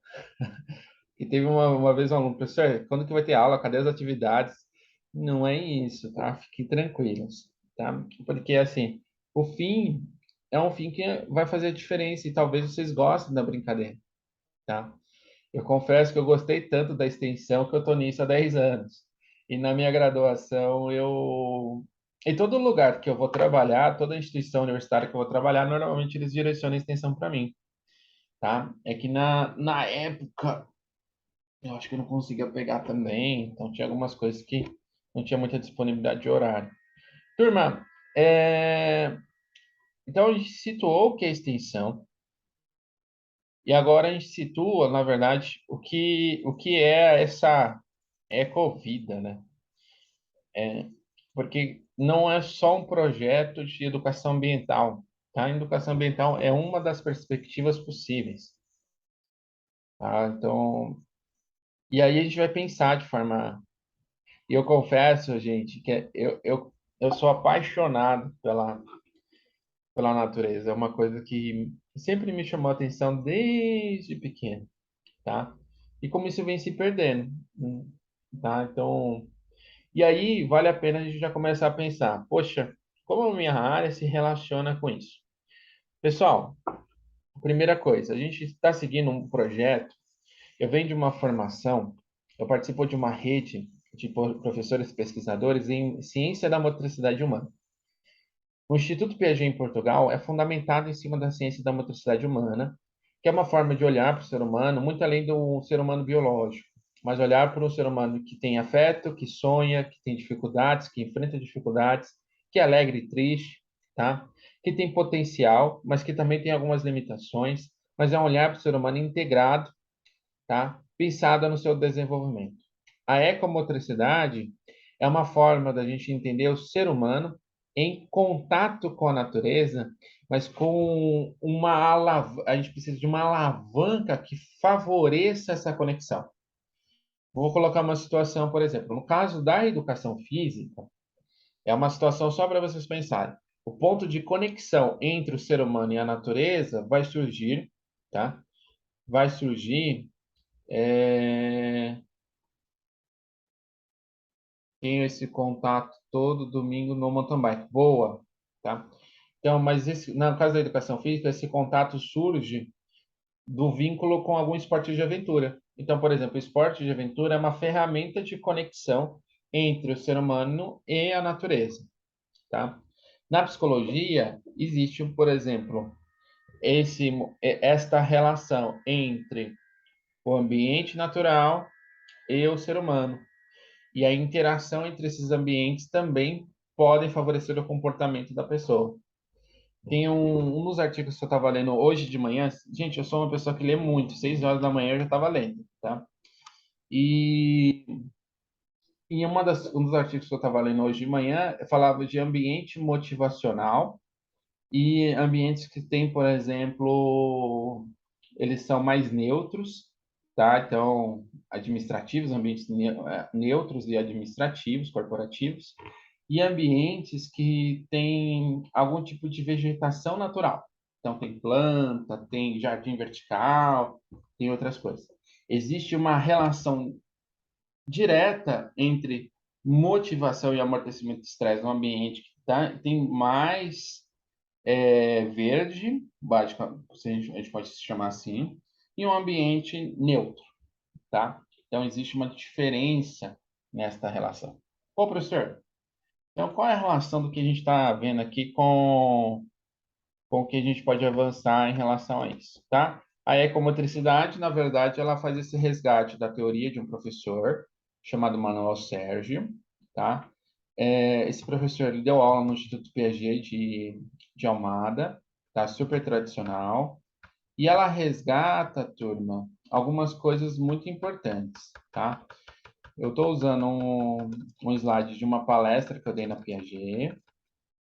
E teve uma vez um aluno, professor, quando que vai ter aula? Cadê as atividades? Não é isso, tá? Fiquem tranquilos, tá? Porque, assim, o fim é um fim que vai fazer a diferença e talvez vocês gostem da brincadeira, tá? Eu confesso que eu gostei tanto da extensão que eu tô nisso há 10 anos. E na minha graduação, em todo lugar que eu vou trabalhar, toda instituição universitária que eu vou trabalhar, normalmente eles direcionam a extensão para mim, tá? É que na época, eu acho que eu não conseguia pegar também, então tinha algumas coisas que não tinha muita disponibilidade de horário. Turma, então a gente situou o que é extensão, e agora a gente situa, na verdade, o que é essa ecovida, né? Porque não é só um projeto de educação ambiental, tá? A educação ambiental é uma das perspectivas possíveis, tá? Então, e aí a gente vai pensar de forma. E eu confesso, gente, que eu sou apaixonado pela natureza. É uma coisa que sempre me chamou a atenção desde pequeno, tá? E como isso vem se perdendo, tá? Então, e aí vale a pena a gente já começar a pensar, poxa, como a minha área se relaciona com isso? Pessoal, primeira coisa, a gente está seguindo um projeto. Eu venho de uma formação, eu participo de uma rede de professores e pesquisadores em ciência da motricidade humana. O Instituto Piaget em Portugal é fundamentado em cima da ciência da motricidade humana, que é uma forma de olhar para o ser humano muito além do ser humano biológico, mas olhar para um ser humano que tem afeto, que sonha, que tem dificuldades, que enfrenta dificuldades, que é alegre e triste, tá? Que tem potencial, mas que também tem algumas limitações, mas é um olhar para o ser humano integrado, tá? Pensada no seu desenvolvimento. A ecomotricidade é uma forma da gente entender o ser humano em contato com a natureza, mas com uma a gente precisa de uma alavanca que favoreça essa conexão. Vou colocar uma situação, por exemplo, no caso da educação física, é uma situação só para vocês pensarem. O ponto de conexão entre o ser humano e a natureza vai surgir, tá? Vai surgir tenho esse contato todo domingo no mountain bike. Boa, tá? Então, mas no caso da educação física, esse contato surge do vínculo com algum esporte de aventura. Então, por exemplo, o esporte de aventura é uma ferramenta de conexão entre o ser humano e a natureza, tá? Na psicologia, existe, por exemplo, esta relação entre o ambiente natural e o ser humano. E a interação entre esses ambientes também podem favorecer o comportamento da pessoa. Tem um dos artigos que eu estava lendo hoje de manhã. Gente, eu sou uma pessoa que lê muito. 6 horas da manhã eu já estava lendo, tá? E em um dos artigos que eu estava lendo hoje de manhã, falava de ambiente motivacional e ambientes que têm, por exemplo, eles são mais neutros, tá? Então, administrativos, ambientes neutros e administrativos, corporativos, e ambientes que têm algum tipo de vegetação natural. Então, tem planta, tem jardim vertical, tem outras coisas. Existe uma relação direta entre motivação e amortecimento de estresse no ambiente que tem mais verde, a gente pode se chamar assim, e um ambiente neutro, tá? Então, existe uma diferença nesta relação. Ô, professor, então qual é a relação do que a gente está vendo aqui com o que a gente pode avançar em relação a isso, tá? A ecomotricidade, na verdade, ela faz esse resgate da teoria de um professor chamado Manuel Sérgio, tá? Esse professor ele deu aula no Instituto Piaget de Almada, tá? Super tradicional. E ela resgata, turma, algumas coisas muito importantes, tá? Eu estou usando um slide de uma palestra que eu dei na Piaget,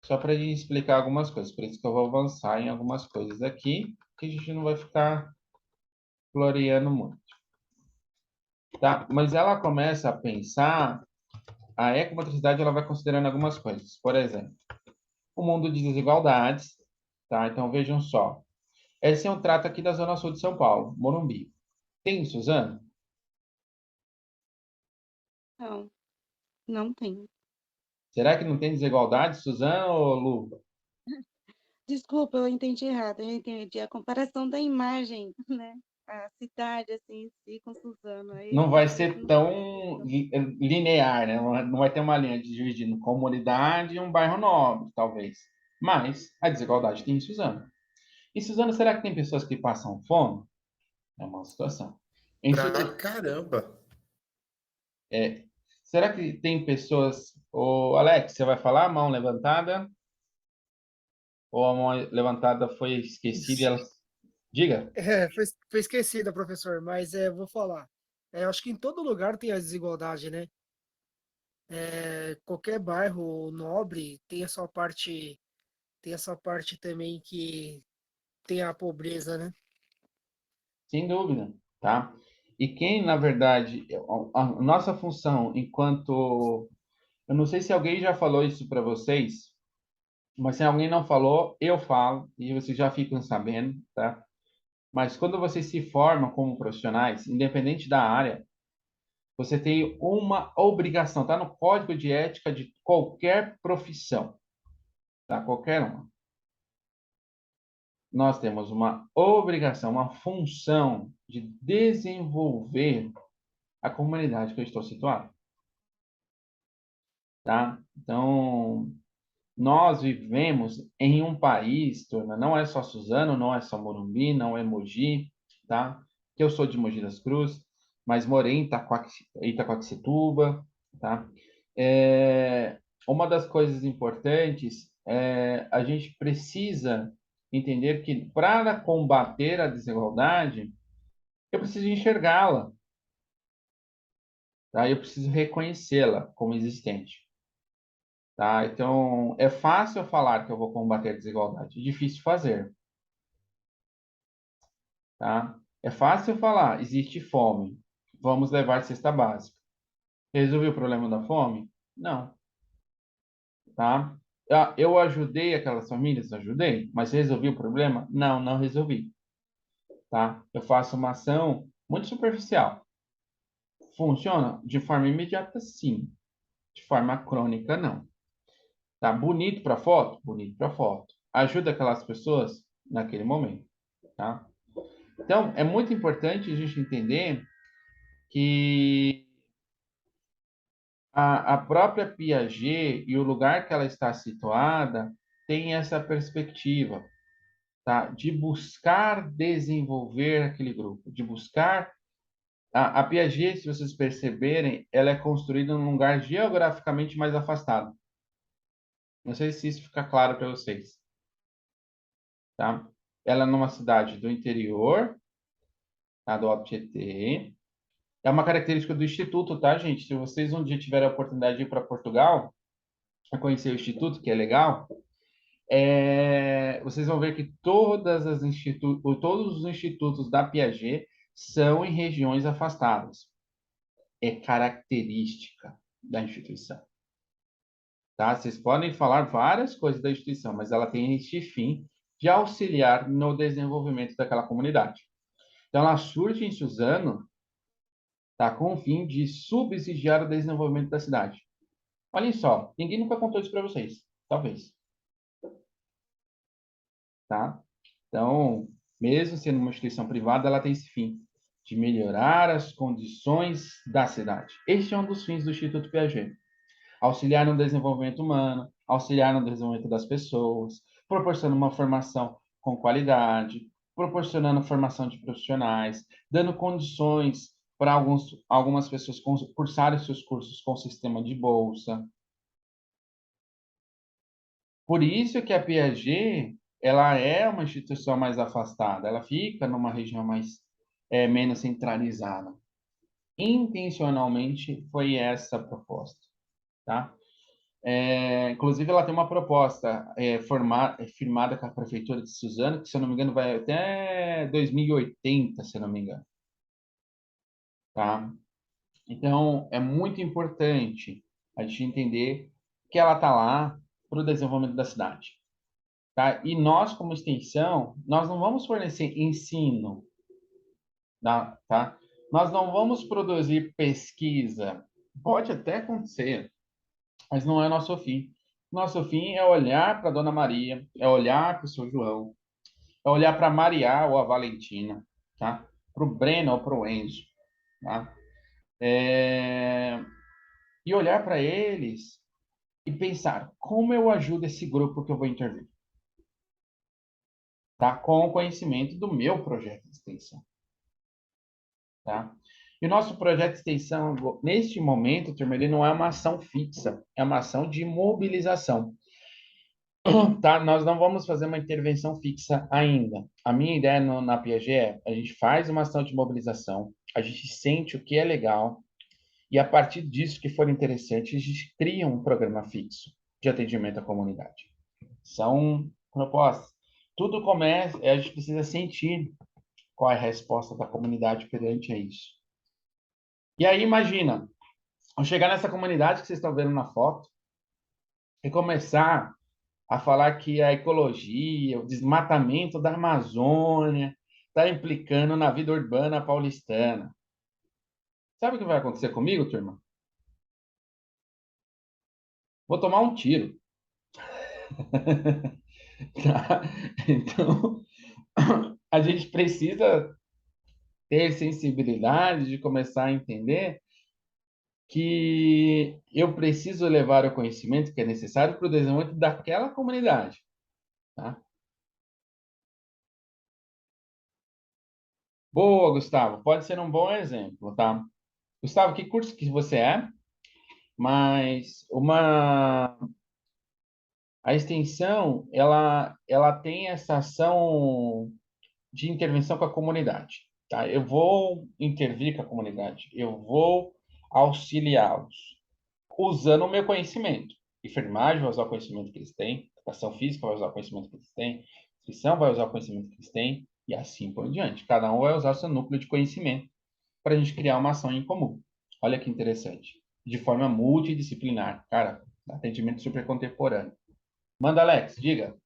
só para explicar algumas coisas. Por isso que eu vou avançar em algumas coisas aqui, que a gente não vai ficar floreando muito, tá? Mas ela começa a pensar a ecomotricidade ela vai considerando algumas coisas. Por exemplo, o mundo de desigualdades, tá? Então, vejam só. Esse é um trato aqui da Zona Sul de São Paulo, Morumbi. Tem, Suzano? Não, não tem. Será que não tem desigualdade, Suzano ou Lu? Desculpa, eu entendi errado. Eu entendi a comparação da imagem, né? A cidade, assim, em si, com Suzano. Aí Não vai realmente ser não tão linear, né? Não vai ter uma linha de dividindo comunidade e um bairro nobre, talvez. Mas a desigualdade tem em Suzano. Em Suzano, será que tem pessoas que passam fome? É uma situação. Em Pra Suzano, caramba. será que tem pessoas... Ô, Alex, você vai falar? Mão levantada? Ou a mão levantada foi esquecida e ela... Diga. Foi esquecida, professor, mas vou falar. Eu acho que em todo lugar tem a desigualdade, né? Qualquer bairro nobre tem a sua parte também que tem a pobreza, né? Sem dúvida, tá? E quem, na verdade, a nossa função enquanto... Eu não sei se alguém já falou isso para vocês, mas se alguém não falou, eu falo, e vocês já ficam sabendo, tá? Mas quando vocês se formam como profissionais, independente da área, você tem uma obrigação, tá no código de ética de qualquer profissão, tá? Qualquer uma. Nós temos uma obrigação, uma função de desenvolver a comunidade que eu estou situado, tá? Então, nós vivemos em um país, turma, não é só Suzano, não é só Morumbi, não é Mogi, tá? Que eu sou de Mogi das Cruzes, mas morei em Itacoaxetuba, tá? Uma das coisas importantes é a gente precisa entender que para combater a desigualdade, eu preciso enxergá-la, tá? Eu preciso reconhecê-la como existente. Tá? Então, é fácil falar que eu vou combater a desigualdade, é difícil fazer, tá? É fácil falar, existe fome, vamos levar cesta básica. Resolvi o problema da fome? Não, tá? Eu ajudei aquelas famílias? Ajudei. Mas resolvi o problema? Não, não resolvi, tá? Eu faço uma ação muito superficial. Funciona? De forma imediata, sim. De forma crônica, não. Tá bonito para foto? Bonito para foto. Ajuda aquelas pessoas naquele momento, tá? Então, é muito importante a gente entender que a própria Piaget e o lugar que ela está situada tem essa perspectiva, tá? De buscar desenvolver aquele grupo, de buscar... A Piaget, se vocês perceberem, ela é construída num lugar geograficamente mais afastado. Não sei se isso fica claro para vocês, tá? Ela é numa cidade do interior, tá? Do Alto Tietê. É uma característica do Instituto, tá, gente? Se vocês um dia tiverem a oportunidade de ir para Portugal, a conhecer o Instituto, que é legal, vocês vão ver que todos os institutos da Piaget são em regiões afastadas. É característica da instituição, tá? Vocês podem falar várias coisas da instituição, mas ela tem este fim de auxiliar no desenvolvimento daquela comunidade. Então, ela surge em Suzano, tá? Com o fim de subsidiar o desenvolvimento da cidade. Olhem só, ninguém nunca contou isso para vocês. Talvez, tá? Então, mesmo sendo uma instituição privada, ela tem esse fim de melhorar as condições da cidade. Este é um dos fins do Instituto Piaget. Auxiliar no desenvolvimento humano, auxiliar no desenvolvimento das pessoas, proporcionando uma formação com qualidade, proporcionando formação de profissionais, dando condições para algumas pessoas cursarem seus cursos com sistema de bolsa. Por isso que a Piaget, ela é uma instituição mais afastada, ela fica numa região mais menos centralizada. Intencionalmente foi essa a proposta, tá? Inclusive, ela tem uma proposta firmada com a Prefeitura de Suzano, que, se eu não me engano, vai até 2080, se eu não me engano. Tá? Então, é muito importante A gente entender que ela está lá para o desenvolvimento da cidade. Tá? E nós, como extensão, nós não vamos fornecer ensino, tá? Nós não vamos produzir pesquisa. Pode até acontecer, mas não é nosso fim. Nosso fim é olhar para a Dona Maria, é olhar para o seu João, é olhar para a Maria ou a Valentina, tá? Para o Breno ou para o Enzo, tá? E olhar para eles e pensar como eu ajudo esse grupo que eu vou intervir, tá? Com o conhecimento do meu projeto de extensão, tá? E o nosso projeto de extensão, neste momento, turma, ele não é uma ação fixa, é uma ação de mobilização. Tá? Nós não vamos fazer uma intervenção fixa ainda. A minha ideia na Piaget é, a gente faz uma ação de mobilização, a gente sente o que é legal, e a partir disso que for interessante, a gente cria um programa fixo de atendimento à comunidade. São propostas. Tudo começa, a gente precisa sentir qual é a resposta da comunidade perante a isso. E aí, imagina, ao chegar nessa comunidade que vocês estão vendo na foto, e começar a falar que a ecologia, o desmatamento da Amazônia está implicando na vida urbana paulistana. Sabe o que vai acontecer comigo, turma? Vou tomar um tiro. Tá? Então, a gente precisa ter sensibilidade de começar a entender que eu preciso levar o conhecimento que é necessário para o desenvolvimento daquela comunidade. Tá? Boa, Gustavo. Pode ser um bom exemplo, tá? Gustavo, que curso que você é? Mas a extensão, ela tem essa ação de intervenção com a comunidade, tá? Eu vou intervir com a comunidade, eu vou auxiliá-los, usando o meu conhecimento. Enfermagem vai usar o conhecimento que eles têm, educação física vai usar o conhecimento que eles têm, nutrição vai usar o conhecimento que eles têm, e assim por diante. Cada um vai usar o seu núcleo de conhecimento para a gente criar uma ação em comum. Olha que interessante. De forma multidisciplinar. Cara, atendimento super contemporâneo. Manda, Alex, diga.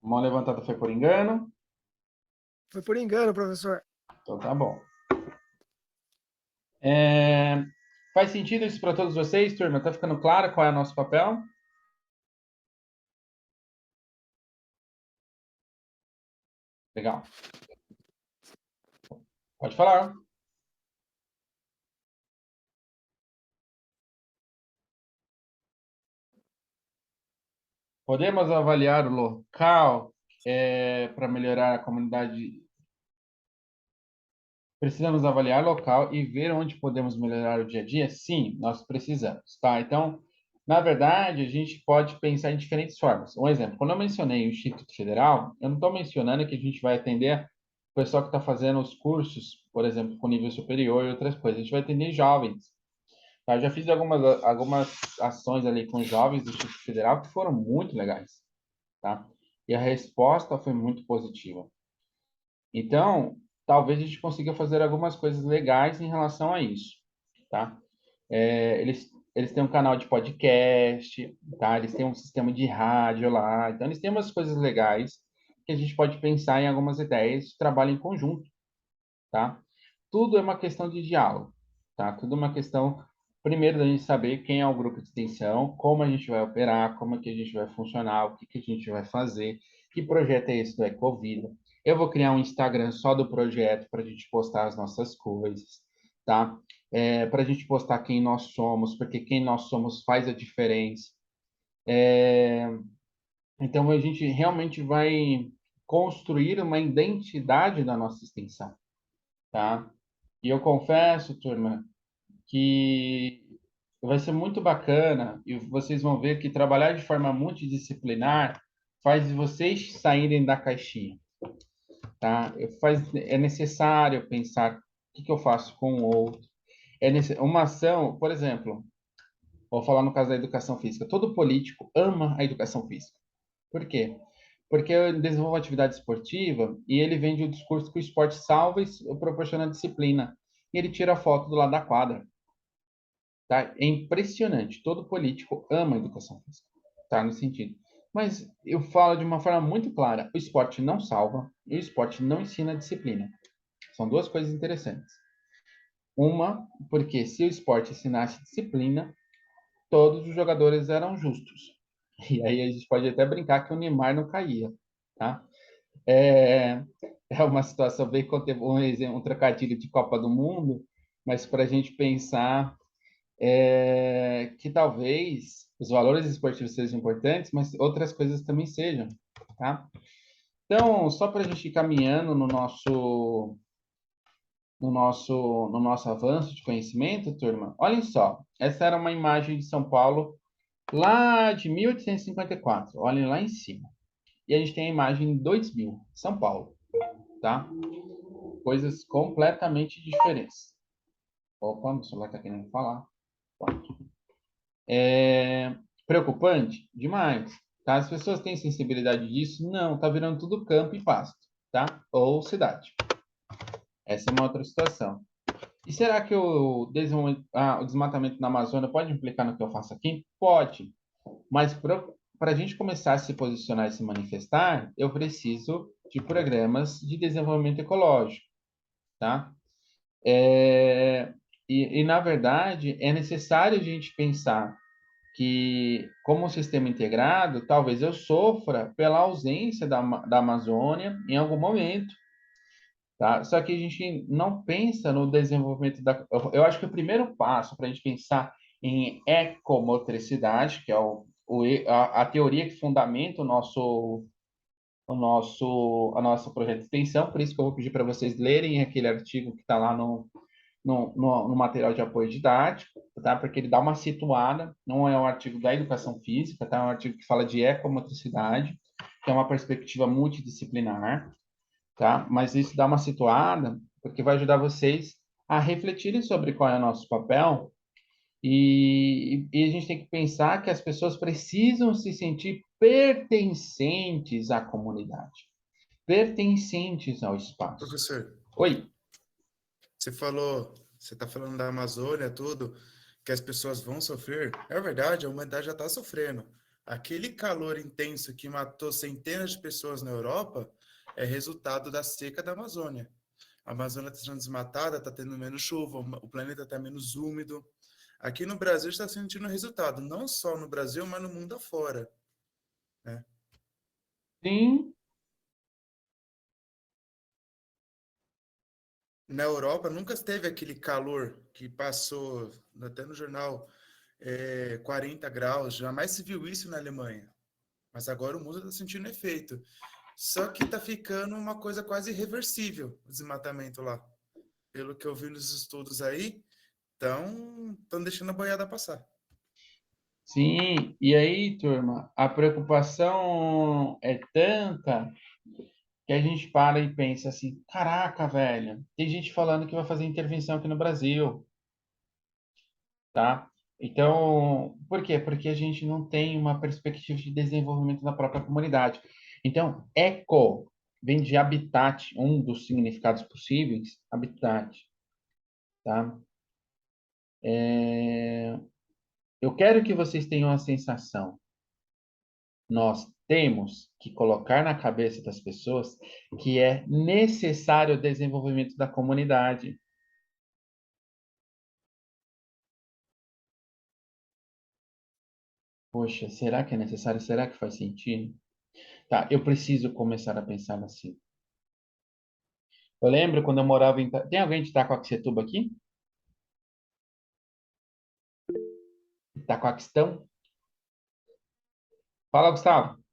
Mão levantada foi por engano. Foi por engano, professor. Então tá bom. Faz sentido isso para todos vocês, turma? Tá ficando claro qual é o nosso papel? Legal. Pode falar. Podemos avaliar o local para melhorar a comunidade. Precisamos avaliar o local e ver onde podemos melhorar o dia a dia? Sim, nós precisamos, tá? Então, na verdade, a gente pode pensar em diferentes formas. Um exemplo, quando eu mencionei o Instituto Federal, eu não estou mencionando que a gente vai atender o pessoal que está fazendo os cursos, por exemplo, com nível superior e outras coisas. A gente vai atender jovens. Tá? Eu já fiz algumas ações ali com jovens do Instituto Federal que foram muito legais, tá? E a resposta foi muito positiva. Então, talvez a gente consiga fazer algumas coisas legais em relação a isso, tá? Eles têm um canal de podcast, tá? Eles têm um sistema de rádio lá. Então, eles têm umas coisas legais que a gente pode pensar em algumas ideias de trabalho em conjunto, tá? Tudo é uma questão de diálogo, tá? Tudo é uma questão, primeiro, da gente saber quem é o grupo de extensão, como a gente vai operar, como é que a gente vai funcionar, o que que a gente vai fazer, que projeto é esse do Ecovida. Eu vou criar um Instagram só do projeto para a gente postar as nossas coisas, tá? Para a gente postar quem nós somos, porque quem nós somos faz a diferença. Então, a gente realmente vai construir uma identidade da nossa extensão, tá? E eu confesso, turma, que vai ser muito bacana e vocês vão ver que trabalhar de forma multidisciplinar faz vocês saírem da caixinha, tá? É necessário pensar o que eu faço com o outro. Uma ação, por exemplo, vou falar no caso da educação física. Todo político ama a educação física. Por quê? porque eu desenvolvo atividade esportiva e ele vende o discurso que o esporte salva e proporciona disciplina. E ele tira a foto do lado da quadra. Tá? É impressionante. Todo político ama a educação física. Tá? No sentido. Mas eu falo de uma forma muito clara: o esporte não salva e o esporte não ensina disciplina. São duas coisas interessantes. Uma, porque se o esporte ensinasse disciplina, todos os jogadores eram justos. E aí a gente pode até brincar que o Neymar não caía, tá? É, é uma situação bem um trocadilho de Copa do Mundo, mas para a gente pensar que talvez os valores esportivos sejam importantes, mas outras coisas também sejam, tá? Então, só para a gente ir caminhando no nosso avanço de conhecimento, turma, olhem só, essa era uma imagem de São Paulo lá de 1854, olhem lá em cima. E a gente tem a imagem de 2000, São Paulo, tá? Coisas completamente diferentes. Opa, meu celular está querendo falar. Preocupante? Demais. Tá? As pessoas têm sensibilidade disso? Não, tá virando tudo campo e pasto, tá? Ou cidade. Essa é uma outra situação. E será que o desmatamento na Amazônia pode implicar no que eu faço aqui? Pode. Mas para a gente começar a se posicionar e se manifestar, eu preciso de programas de desenvolvimento ecológico, tá? Na verdade, é necessário a gente pensar que, como um sistema integrado, talvez eu sofra pela ausência da Amazônia em algum momento, tá? Só que a gente não pensa no desenvolvimento da... Eu acho que o primeiro passo para a gente pensar em ecomotricidade, que é a teoria que fundamenta a nosso projeto de extensão, por isso que eu vou pedir para vocês lerem aquele artigo que está lá no material de apoio didático, tá? Porque ele dá uma situada, não é um artigo da educação física, tá? É um artigo que fala de ecomotricidade, que é uma perspectiva multidisciplinar, tá? Mas isso dá uma situada, porque vai ajudar vocês a refletirem sobre qual é o nosso papel e a gente tem que pensar que as pessoas precisam se sentir pertencentes à comunidade, pertencentes ao espaço. Professor, Oi. você está falando da Amazônia, tudo, que as pessoas vão sofrer. É verdade, a humanidade já está sofrendo. Aquele calor intenso que matou centenas de pessoas na Europa é resultado da seca da Amazônia. A Amazônia está sendo desmatada, está tendo menos chuva, o planeta está menos úmido. Aqui no Brasil está sentindo resultado, não só no Brasil, mas no mundo afora, né? Sim. Na Europa nunca teve aquele calor que passou, até no jornal, 40 graus, jamais se viu isso na Alemanha. Mas agora o mundo está sentindo efeito. Só que está ficando uma coisa quase irreversível o desmatamento lá. Pelo que eu vi nos estudos aí, estão deixando a boiada passar. Sim, e aí, turma, a preocupação é tanta que a gente para e pensa assim: caraca, velho, tem gente falando que vai fazer intervenção aqui no Brasil, tá? Então, por quê? Porque a gente não tem uma perspectiva de desenvolvimento da própria comunidade. Então, eco vem de habitat, um dos significados possíveis, habitat, tá? Eu quero que vocês tenham a sensação. Nós temos que colocar na cabeça das pessoas que é necessário o desenvolvimento da comunidade. Poxa, será que é necessário? Será que faz sentido? Tá, eu preciso começar a pensar assim. Eu lembro quando eu morava em... Tem alguém de Itacoaxetuba aqui? Itacoaquistão? Fala, Gustavo.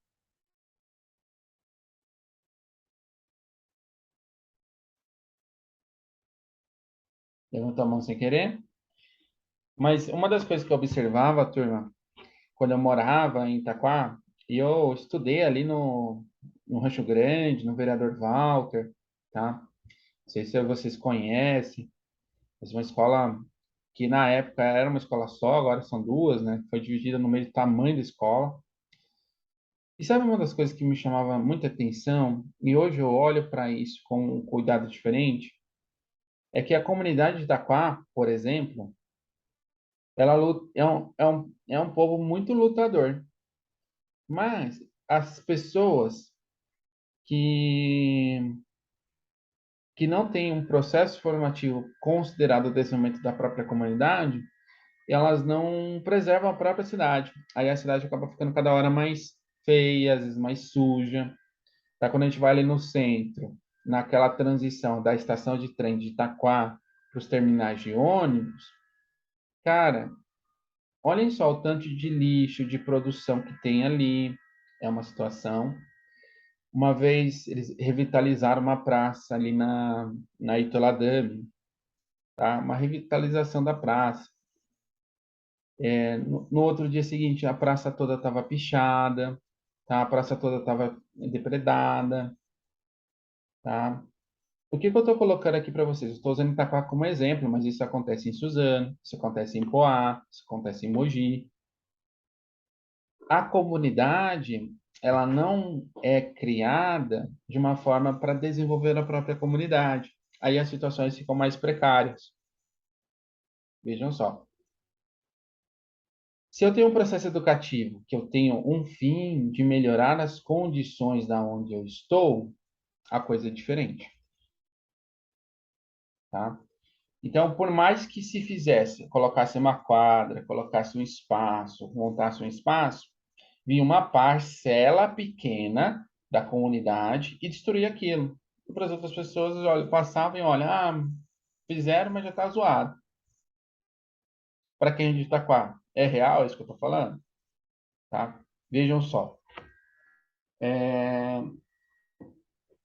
Levantou a mão sem querer. Mas uma das coisas que eu observava, turma, quando eu morava em Itaquá, e eu estudei ali no Rancho Grande, no Vereador Walter, tá? Não sei se vocês conhecem, mas uma escola que na época era uma escola só, agora são duas, né? Foi dividida no meio do tamanho da escola. E sabe uma das coisas que me chamava muita atenção, e hoje eu olho para isso com um cuidado diferente, é que a comunidade de Itaquá, por exemplo, é um povo muito lutador. Mas as pessoas que, que não têm um processo formativo considerado o desenvolvimento da própria comunidade, elas não preservam a própria cidade. Aí a cidade acaba ficando cada hora mais feia, às vezes mais suja. Tá? Quando a gente vai ali no centro, naquela transição da estação de trem de Itaquá para os terminais de ônibus, cara, olhem só o tanto de lixo, de produção que tem ali. É uma situação. Uma vez eles revitalizaram uma praça ali na Itoladame, tá? Uma revitalização da praça. No outro dia seguinte, a praça toda estava pichada, tá? A praça toda estava depredada, tá? O que que eu estou colocando aqui para vocês? Eu estou usando Itaquá como exemplo, mas isso acontece em Suzano, isso acontece em Poá, isso acontece em Mogi. A comunidade, ela não é criada de uma forma para desenvolver a própria comunidade. Aí as situações ficam mais precárias. Vejam só. Se eu tenho um processo educativo que eu tenho um fim de melhorar as condições da onde eu estou, a coisa é diferente, tá? Então, por mais que se fizesse, colocasse uma quadra, colocasse um espaço, montasse um espaço, vinha uma parcela pequena da comunidade e destruía aquilo. E para as outras pessoas, olha, passavam e olham, fizeram, mas já está zoado. Para quem é de Itaquá, é real isso que eu estou falando? Tá? Vejam só.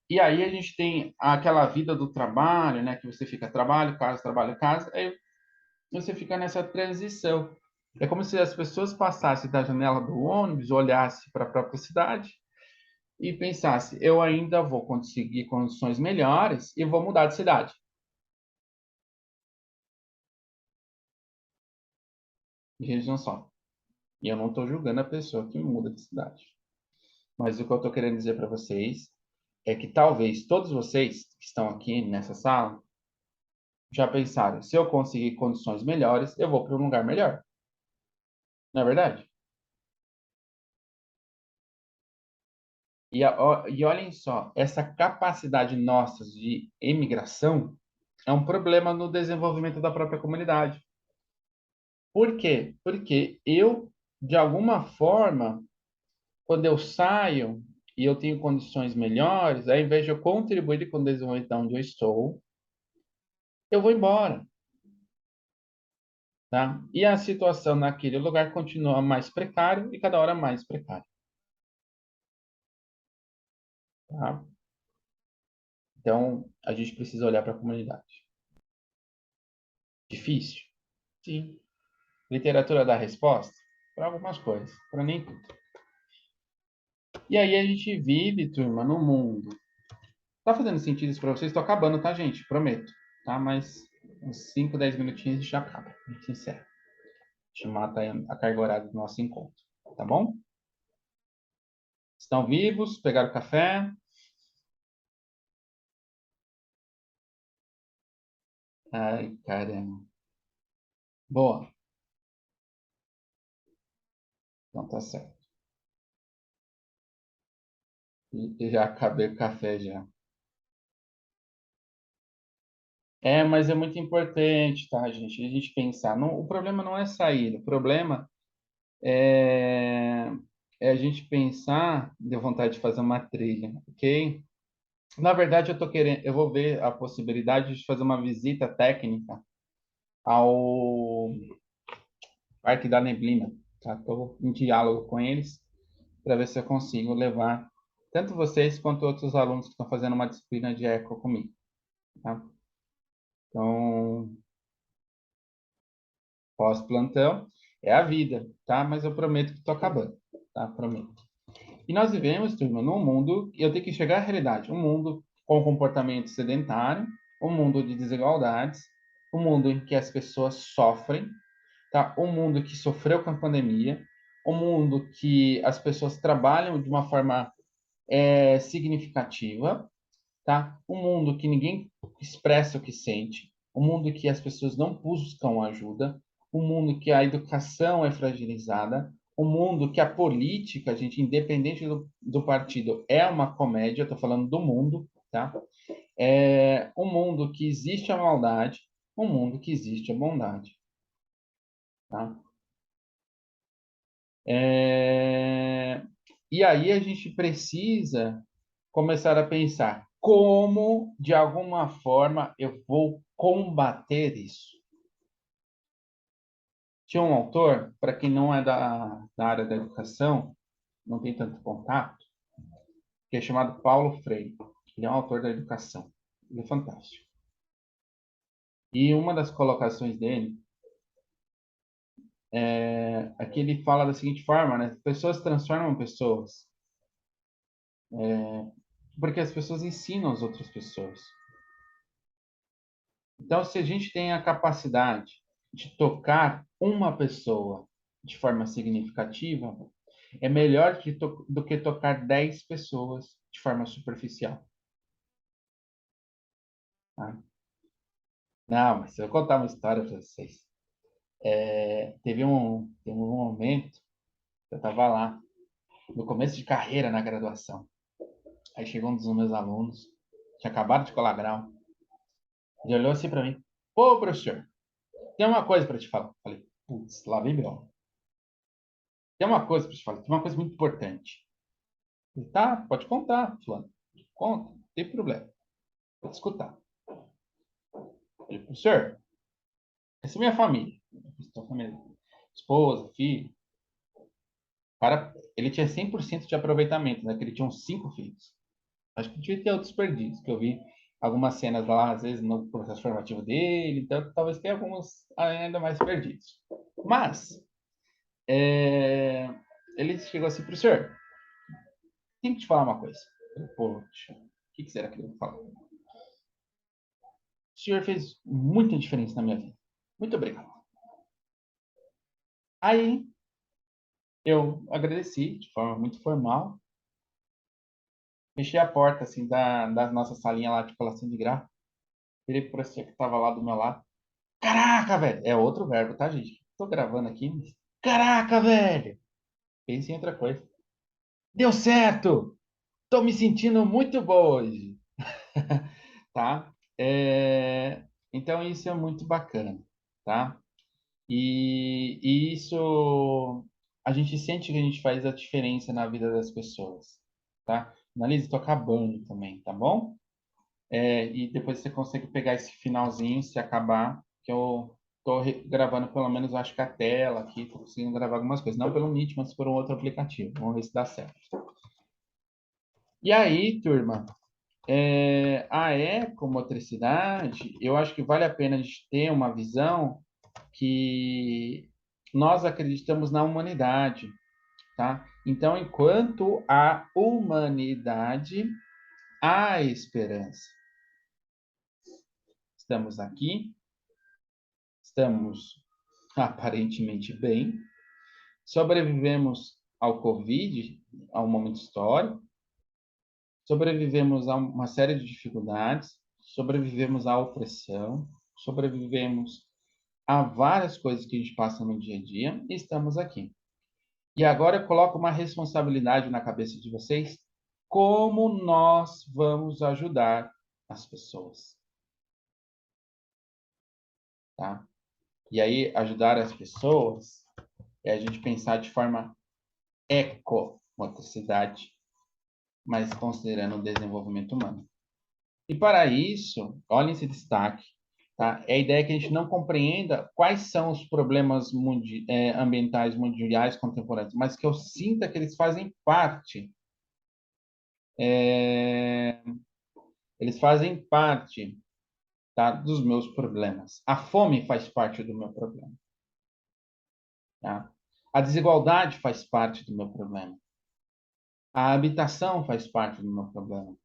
E aí a gente tem aquela vida do trabalho, né? Que você fica trabalho, casa, aí você fica nessa transição. É como se as pessoas passassem da janela do ônibus, olhassem para a própria cidade e pensassem, eu ainda vou conseguir condições melhores e vou mudar de cidade. Vejam só. E eu não estou julgando a pessoa que muda de cidade. Mas o que eu estou querendo dizer para vocês é que talvez todos vocês que estão aqui nessa sala já pensaram, se eu conseguir condições melhores, eu vou para um lugar melhor. Não é verdade? E olhem só, essa capacidade nossa de emigração é um problema no desenvolvimento da própria comunidade. Por quê? Porque eu, de alguma forma, quando eu saio e eu tenho condições melhores, ao invés de eu contribuir com o desenvolvimento de onde eu estou, eu vou embora, tá? E a situação naquele lugar continua mais precária e cada hora mais precária, tá? Então, a gente precisa olhar para a comunidade. Difícil? Sim. Literatura dá resposta? Para algumas coisas, para nem tudo. E aí a gente vive, turma, no mundo. Tá fazendo sentido isso para vocês? Estou acabando, tá, gente? Prometo. Tá? Mas uns 5, 10 minutinhos a gente já acaba. A gente encerra. A gente mata a carga horária do nosso encontro. Tá bom? Estão vivos? Pegaram café? Ai, caramba. Boa. Então tá certo. E já acabei o café já. Mas é muito importante, tá, gente? A gente pensar. Não, o problema não é sair, o problema é, é a gente pensar, deu vontade de fazer uma trilha, ok? Na verdade, eu vou ver a possibilidade de fazer uma visita técnica ao Parque da Neblina, tá? Estou em diálogo com eles para ver se eu consigo levar tanto vocês quanto outros alunos que estão fazendo uma disciplina de eco comigo, tá? Então, pós-plantão é a vida, tá? Mas eu prometo que estou acabando, tá? Prometo. E nós vivemos, turma, num mundo, e eu tenho que chegar à realidade, um mundo com comportamento sedentário, um mundo de desigualdades, um mundo em que as pessoas sofrem, tá? Um mundo que sofreu com a pandemia, um mundo que as pessoas trabalham de uma forma significativa, tá? Um mundo que ninguém expressa o que sente, um mundo que as pessoas não buscam ajuda, um mundo que a educação é fragilizada, um mundo que a política, gente, independente do partido, é uma comédia, estou falando do mundo, tá? É um mundo que existe a maldade, um mundo que existe a bondade, tá? E aí a gente precisa começar a pensar como, de alguma forma, eu vou combater isso. Tinha um autor, para quem não é da área da educação, não tem tanto contato, que é chamado Paulo Freire. Ele é um autor da educação. Ele é fantástico. E uma das colocações dele é que ele fala da seguinte forma, né? Pessoas transformam pessoas porque as pessoas ensinam as outras pessoas. Então, se a gente tem a capacidade de tocar uma pessoa de forma significativa, é melhor do que tocar 10 pessoas de forma superficial. Tá? Não, mas eu vou contar uma história para vocês. Teve um momento que eu estava lá, no começo de carreira na graduação. Aí chegou um dos meus alunos, tinha acabado de colar grau, ele olhou assim para mim: Ô, professor, tem uma coisa para te falar. Falei: putz, lá vem meu. Tem uma coisa para te falar, tem uma coisa muito importante. Ele: tá, pode contar, fulano. Conta, não tem problema. Vou te escutar. Falei: professor, essa é minha família. Estou família. Esposa, filho. O cara, ele tinha 100% de aproveitamento, né? Que ele tinha uns 5 filhos. Acho que devia ter outros perdidos, que eu vi algumas cenas lá, às vezes, no processo formativo dele, então talvez tenha alguns ainda mais perdidos. Mas, ele chegou assim: professor, tem que te falar uma coisa. Eu: poxa, o que será que eu vou falar? O senhor fez muita diferença na minha vida. Muito obrigado. Aí, eu agradeci de forma muito formal, fechei a porta, assim, da nossa salinha lá de colação de grau, virei pro professor que estava lá do meu lado. Caraca, velho! É outro verbo, tá, gente? Tô gravando aqui, mas... Caraca, velho! Pense em outra coisa. Deu certo! Tô me sentindo muito bom hoje, tá? Então, isso é muito bacana, tá? E isso, a gente sente que a gente faz a diferença na vida das pessoas, tá? Analise, tô acabando também, tá bom? E depois você consegue pegar esse finalzinho, se acabar, que eu tô gravando pelo menos, acho que a tela aqui, tô conseguindo gravar algumas coisas, não pelo Meet, mas por um outro aplicativo. Vamos ver se dá certo. E aí, turma, a ecomotricidade, eu acho que vale a pena a gente ter uma visão que nós acreditamos na humanidade, tá? Então, enquanto há humanidade, há esperança. Estamos aqui, estamos aparentemente bem, sobrevivemos ao Covid, a um momento histórico, sobrevivemos a uma série de dificuldades, sobrevivemos à opressão, sobrevivemos a várias coisas que a gente passa no dia a dia e estamos aqui. E agora eu coloco uma responsabilidade na cabeça de vocês: como nós vamos ajudar as pessoas, tá? E aí, ajudar as pessoas é a gente pensar de forma ecomotricidade, mas considerando o desenvolvimento humano. E para isso, olhem esse destaque, tá? É a ideia que a gente não compreenda quais são os problemas ambientais mundiais contemporâneos, mas que eu sinta que eles fazem parte. Eles fazem parte, tá, dos meus problemas. A fome faz parte do meu problema. Tá? A desigualdade faz parte do meu problema. A habitação faz parte do meu problema.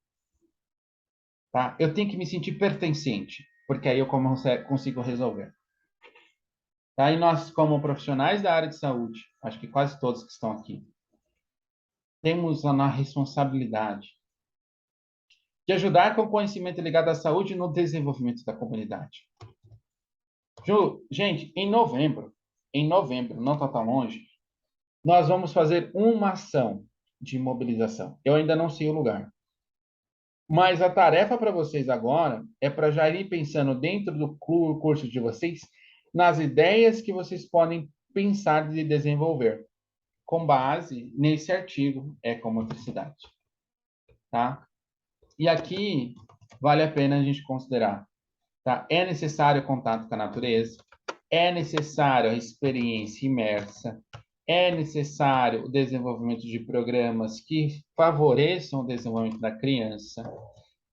Tá? Eu tenho que me sentir pertencente, porque aí eu consigo resolver. Tá? E nós, como profissionais da área de saúde, acho que quase todos que estão aqui, temos a responsabilidade de ajudar com o conhecimento ligado à saúde no desenvolvimento da comunidade. Gente, em novembro, não está tão longe, nós vamos fazer uma ação de mobilização. Eu ainda não sei o lugar. Mas a tarefa para vocês agora é para já ir pensando dentro do curso de vocês nas ideias que vocês podem pensar de desenvolver com base nesse artigo Ecomotricidade, tá? E aqui vale a pena a gente considerar, tá? É necessário contato com a natureza, é necessário a experiência imersa, é necessário o desenvolvimento de programas que favoreçam o desenvolvimento da criança.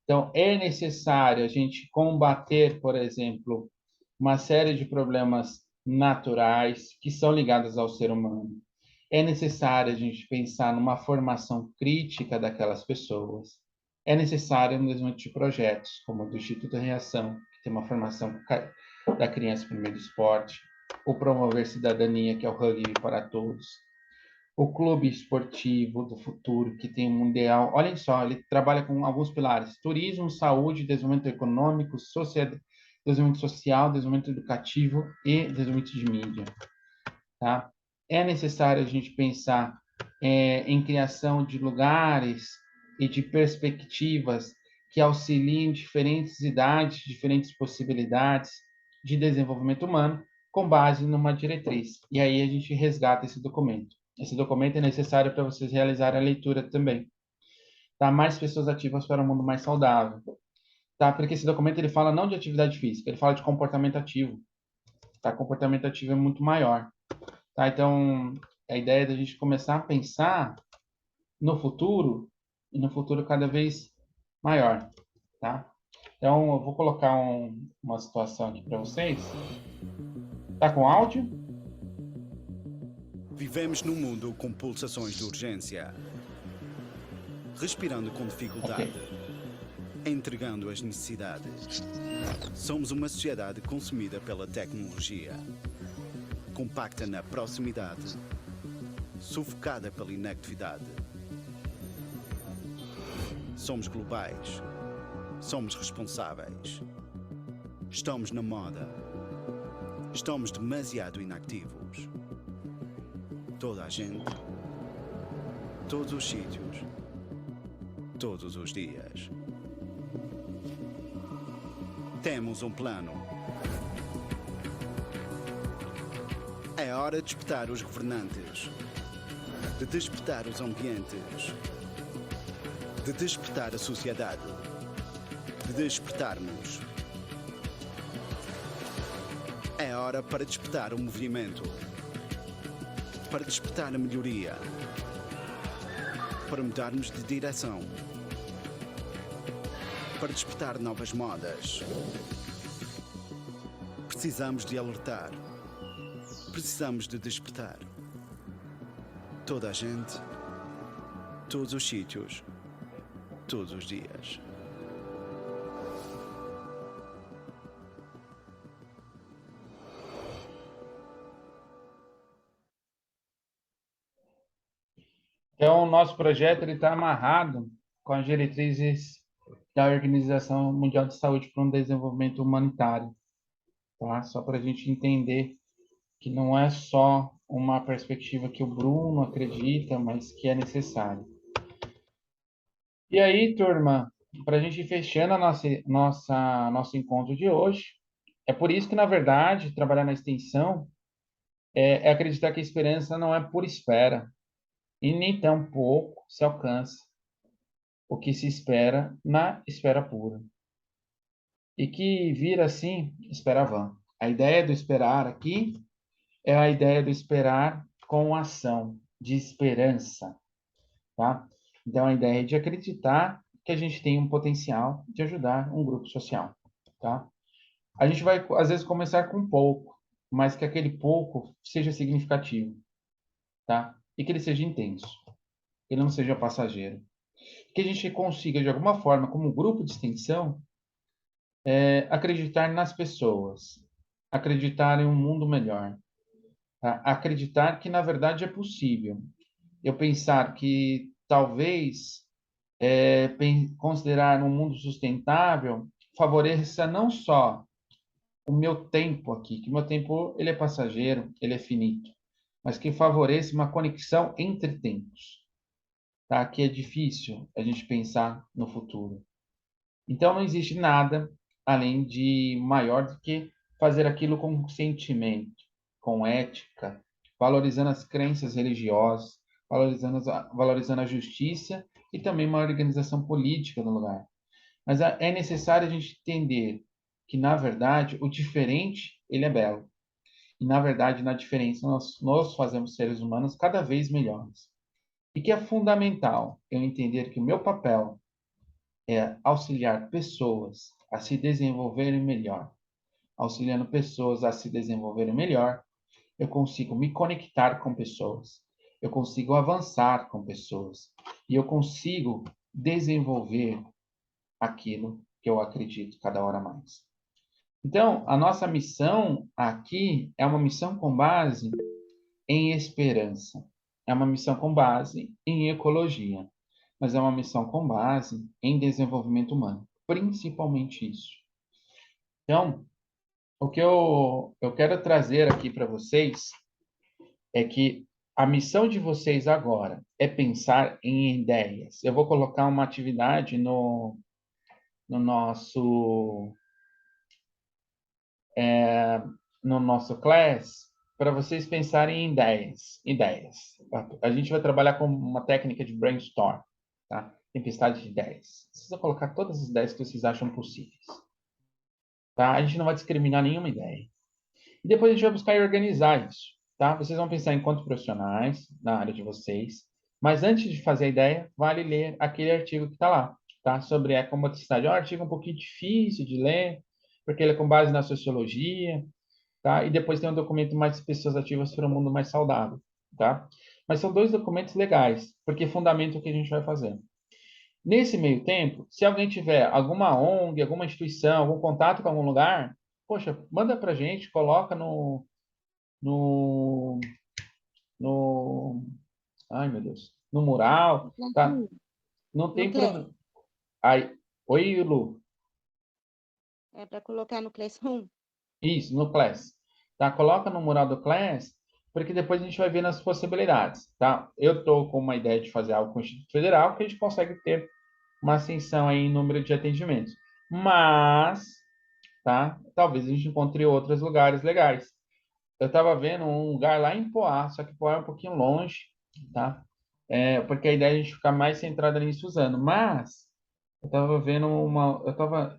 Então, é necessário a gente combater, por exemplo, uma série de problemas naturais que são ligados ao ser humano. É necessário a gente pensar numa formação crítica daquelas pessoas. É necessário um desenvolvimento de projetos, como o do Instituto Reação, que tem uma formação da criança por meio do esporte, o Promover Cidadania, que é o Rugby para Todos, o Clube Esportivo do Futuro, que tem um mundial. Olhem só, ele trabalha com alguns pilares: turismo, saúde, desenvolvimento econômico, desenvolvimento social, desenvolvimento educativo e desenvolvimento de mídia. Tá? É necessário a gente pensar em criação de lugares e de perspectivas que auxiliem diferentes idades, diferentes possibilidades de desenvolvimento humano, com base numa diretriz. E aí a gente resgata esse documento. Esse documento é necessário para vocês realizarem a leitura também. Tá? Mais pessoas ativas para um mundo mais saudável. Tá? Porque esse documento ele fala não de atividade física, ele fala de comportamento ativo. Tá? Comportamento ativo é muito maior. Tá? Então, a ideia é da gente começar a pensar no futuro, e no futuro cada vez maior. Tá? Então, eu vou colocar uma situação aqui para vocês. Tá com áudio? Vivemos num mundo com pulsações de urgência. Respirando com dificuldade. Entregando as necessidades. Somos uma sociedade consumida pela tecnologia. Compacta na proximidade. Sufocada pela inactividade. Somos globais. Somos responsáveis. Estamos na moda. Estamos demasiado inativos. Toda a gente, todos os sítios, todos os dias. Temos um plano. É hora de despertar os governantes, de despertar os ambientes, de despertar a sociedade, de despertarmos. É hora para despertar o movimento. Para despertar a melhoria, para mudarmos de direção, para despertar novas modas. Precisamos de alertar, precisamos de despertar. Toda a gente, todos os sítios, todos os dias. Então, o nosso projeto está amarrado com as diretrizes da Organização Mundial de Saúde para um Desenvolvimento Humanitário. Tá? Só para a gente entender que não é só uma perspectiva que o Bruno acredita, mas que é necessária. E aí, turma, para a gente ir fechando nosso encontro de hoje, é por isso que, na verdade, trabalhar na extensão é acreditar que a esperança não é por espera, e nem tampouco se alcança o que se espera na espera pura. E que vira assim, espera vã. A ideia do esperar aqui é a ideia do esperar com ação, de esperança, tá? Então, a ideia é de acreditar que a gente tem um potencial de ajudar um grupo social, tá? A gente vai, às vezes, começar com pouco, mas que aquele pouco seja significativo, tá? E que ele seja intenso, que ele não seja passageiro. Que a gente consiga, de alguma forma, como grupo de extensão, acreditar nas pessoas, acreditar em um mundo melhor, tá? Acreditar que, na verdade, é possível. Eu pensar que talvez considerar um mundo sustentável favoreça não só o meu tempo aqui, que o meu tempo ele é passageiro, ele é finito, mas que favoreça uma conexão entre tempos, tá? Que é difícil a gente pensar no futuro. Então não existe nada além de maior do que fazer aquilo com sentimento, com ética, valorizando as crenças religiosas, valorizando a justiça e também uma organização política no lugar. Mas é necessário a gente entender que, na verdade, o diferente, ele é belo. E, na verdade, na diferença, nós fazemos seres humanos cada vez melhores. E que é fundamental eu entender que o meu papel é auxiliar pessoas a se desenvolverem melhor. Auxiliando pessoas a se desenvolverem melhor, eu consigo me conectar com pessoas. Eu consigo avançar com pessoas. E eu consigo desenvolver aquilo que eu acredito cada hora mais. Então, a nossa missão aqui é uma missão com base em esperança. É uma missão com base em ecologia, mas é uma missão com base em desenvolvimento humano, principalmente isso. Então, o que eu quero trazer aqui para vocês é que a missão de vocês agora é pensar em ideias. Eu vou colocar uma atividade no nosso no nosso class para vocês pensarem em ideias. A gente vai trabalhar com uma técnica de brainstorm, tá? Tempestade de ideias. Vocês vão colocar todas as ideias que vocês acham possíveis, tá? A gente não vai discriminar nenhuma ideia. E depois a gente vai buscar e organizar isso, tá? Vocês vão pensar enquanto profissionais na área de vocês, mas antes de fazer a ideia, vale ler aquele artigo que está lá, tá? Sobre a ecomotricidade. É um artigo um pouquinho difícil de ler, porque ele é com base na sociologia, tá? E depois tem um documento mais de pessoas ativas para um mundo mais saudável, tá? Mas são dois documentos legais, porque fundamentam o que a gente vai fazer. Nesse meio tempo, se alguém tiver alguma ONG, alguma instituição, algum contato com algum lugar, poxa, manda para a gente, coloca no, no, ai meu Deus, no mural, tá? Não No tem Class. problema. Aí, oi, Lu. É para colocar no Classroom? Isso, no Class. Tá? Coloca no mural do Class, porque depois a gente vai vendo as possibilidades, tá? Eu tô com uma ideia de fazer algo com o Instituto Federal, que a gente consegue ter uma ascensão aí em número de atendimentos. Mas, tá? Talvez a gente encontre outros lugares legais. Eu estava vendo um lugar lá em Poá, só que Poá é um pouquinho longe, tá? Porque a ideia é a gente ficar mais centrada nisso usando. Mas eu estava vendo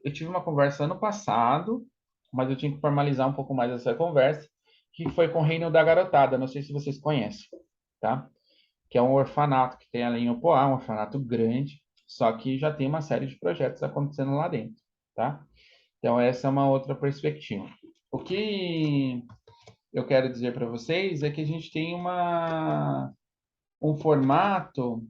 eu tive uma conversa ano passado, mas eu tinha que formalizar um pouco mais essa conversa, que foi com o Reino da Garotada. Não sei se vocês conhecem, tá? Que é um orfanato que tem ali em Opoá, um orfanato grande, só que já tem uma série de projetos acontecendo lá dentro, tá? Então essa é uma outra perspectiva. O que eu quero dizer para vocês é que a gente tem um formato.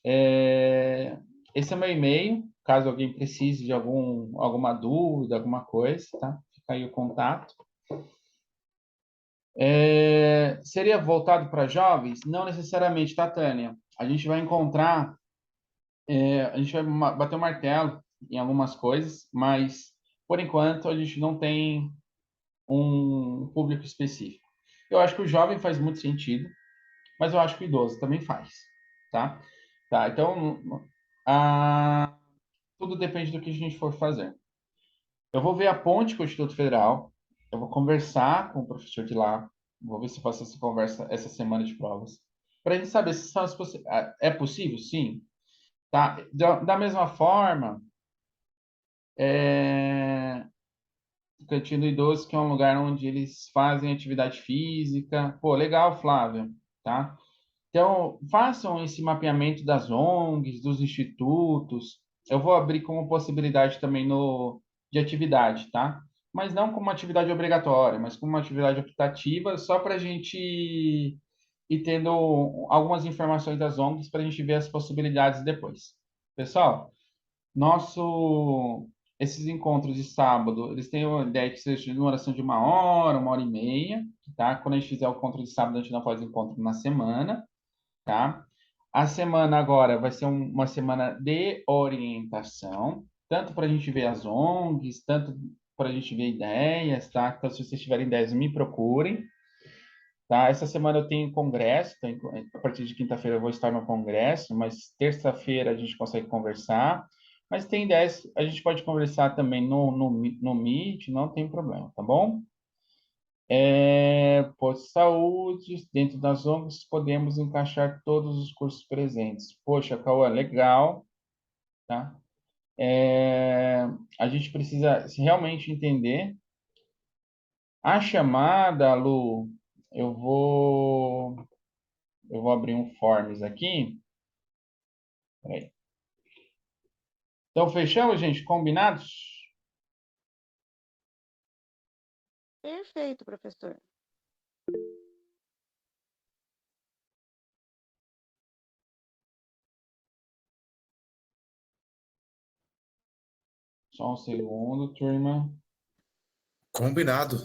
Esse é meu e-mail, caso alguém precise de alguma dúvida, alguma coisa, tá? Fica aí o contato. Seria voltado para jovens? Não necessariamente, tá, Tânia? A gente vai encontrar, a gente vai bater o martelo em algumas coisas, mas, por enquanto, a gente não tem um público específico. Eu acho que o jovem faz muito sentido, mas eu acho que o idoso também faz, tá? Tá, então, tudo depende do que a gente for fazer. Eu vou ver a ponte com o Instituto Federal, eu vou conversar com o professor de lá, vou ver se eu faço essa conversa essa semana de provas, para a gente saber se são é possível, sim, tá? Da mesma forma, Cantinho do Idoso, que é um lugar onde eles fazem atividade física. Pô, legal, Flávia, tá? Então, façam esse mapeamento das ONGs, dos institutos. Eu vou abrir como possibilidade também de atividade, tá? Mas não como uma atividade obrigatória, mas como uma atividade optativa, só para a gente ir tendo algumas informações das ONGs para a gente ver as possibilidades depois. Pessoal, nosso Esses encontros de sábado, eles têm uma ideia que seja uma oração de 1 e meia, tá? Quando a gente fizer o encontro de sábado, a gente não faz encontro na semana, tá? A semana agora vai ser uma semana de orientação, tanto para a gente ver as ONGs, tanto para a gente ver ideias, tá? Então, se vocês tiverem ideias, me procurem, tá? Essa semana eu tenho congresso, então, a partir de quinta-feira eu vou estar no congresso, mas terça-feira a gente consegue conversar. Mas tem ideias, a gente pode conversar também no Meet, não tem problema, tá bom? Posto de saúde, dentro das ONGs, podemos encaixar todos os cursos presentes. Poxa, Cauã, legal, tá? A gente precisa realmente entender. A chamada, Lu, eu vou, eu vou abrir um Forms aqui. Peraí. Então, fechamos, gente? Combinados? Perfeito, professor. Só um segundo, turma. Combinado.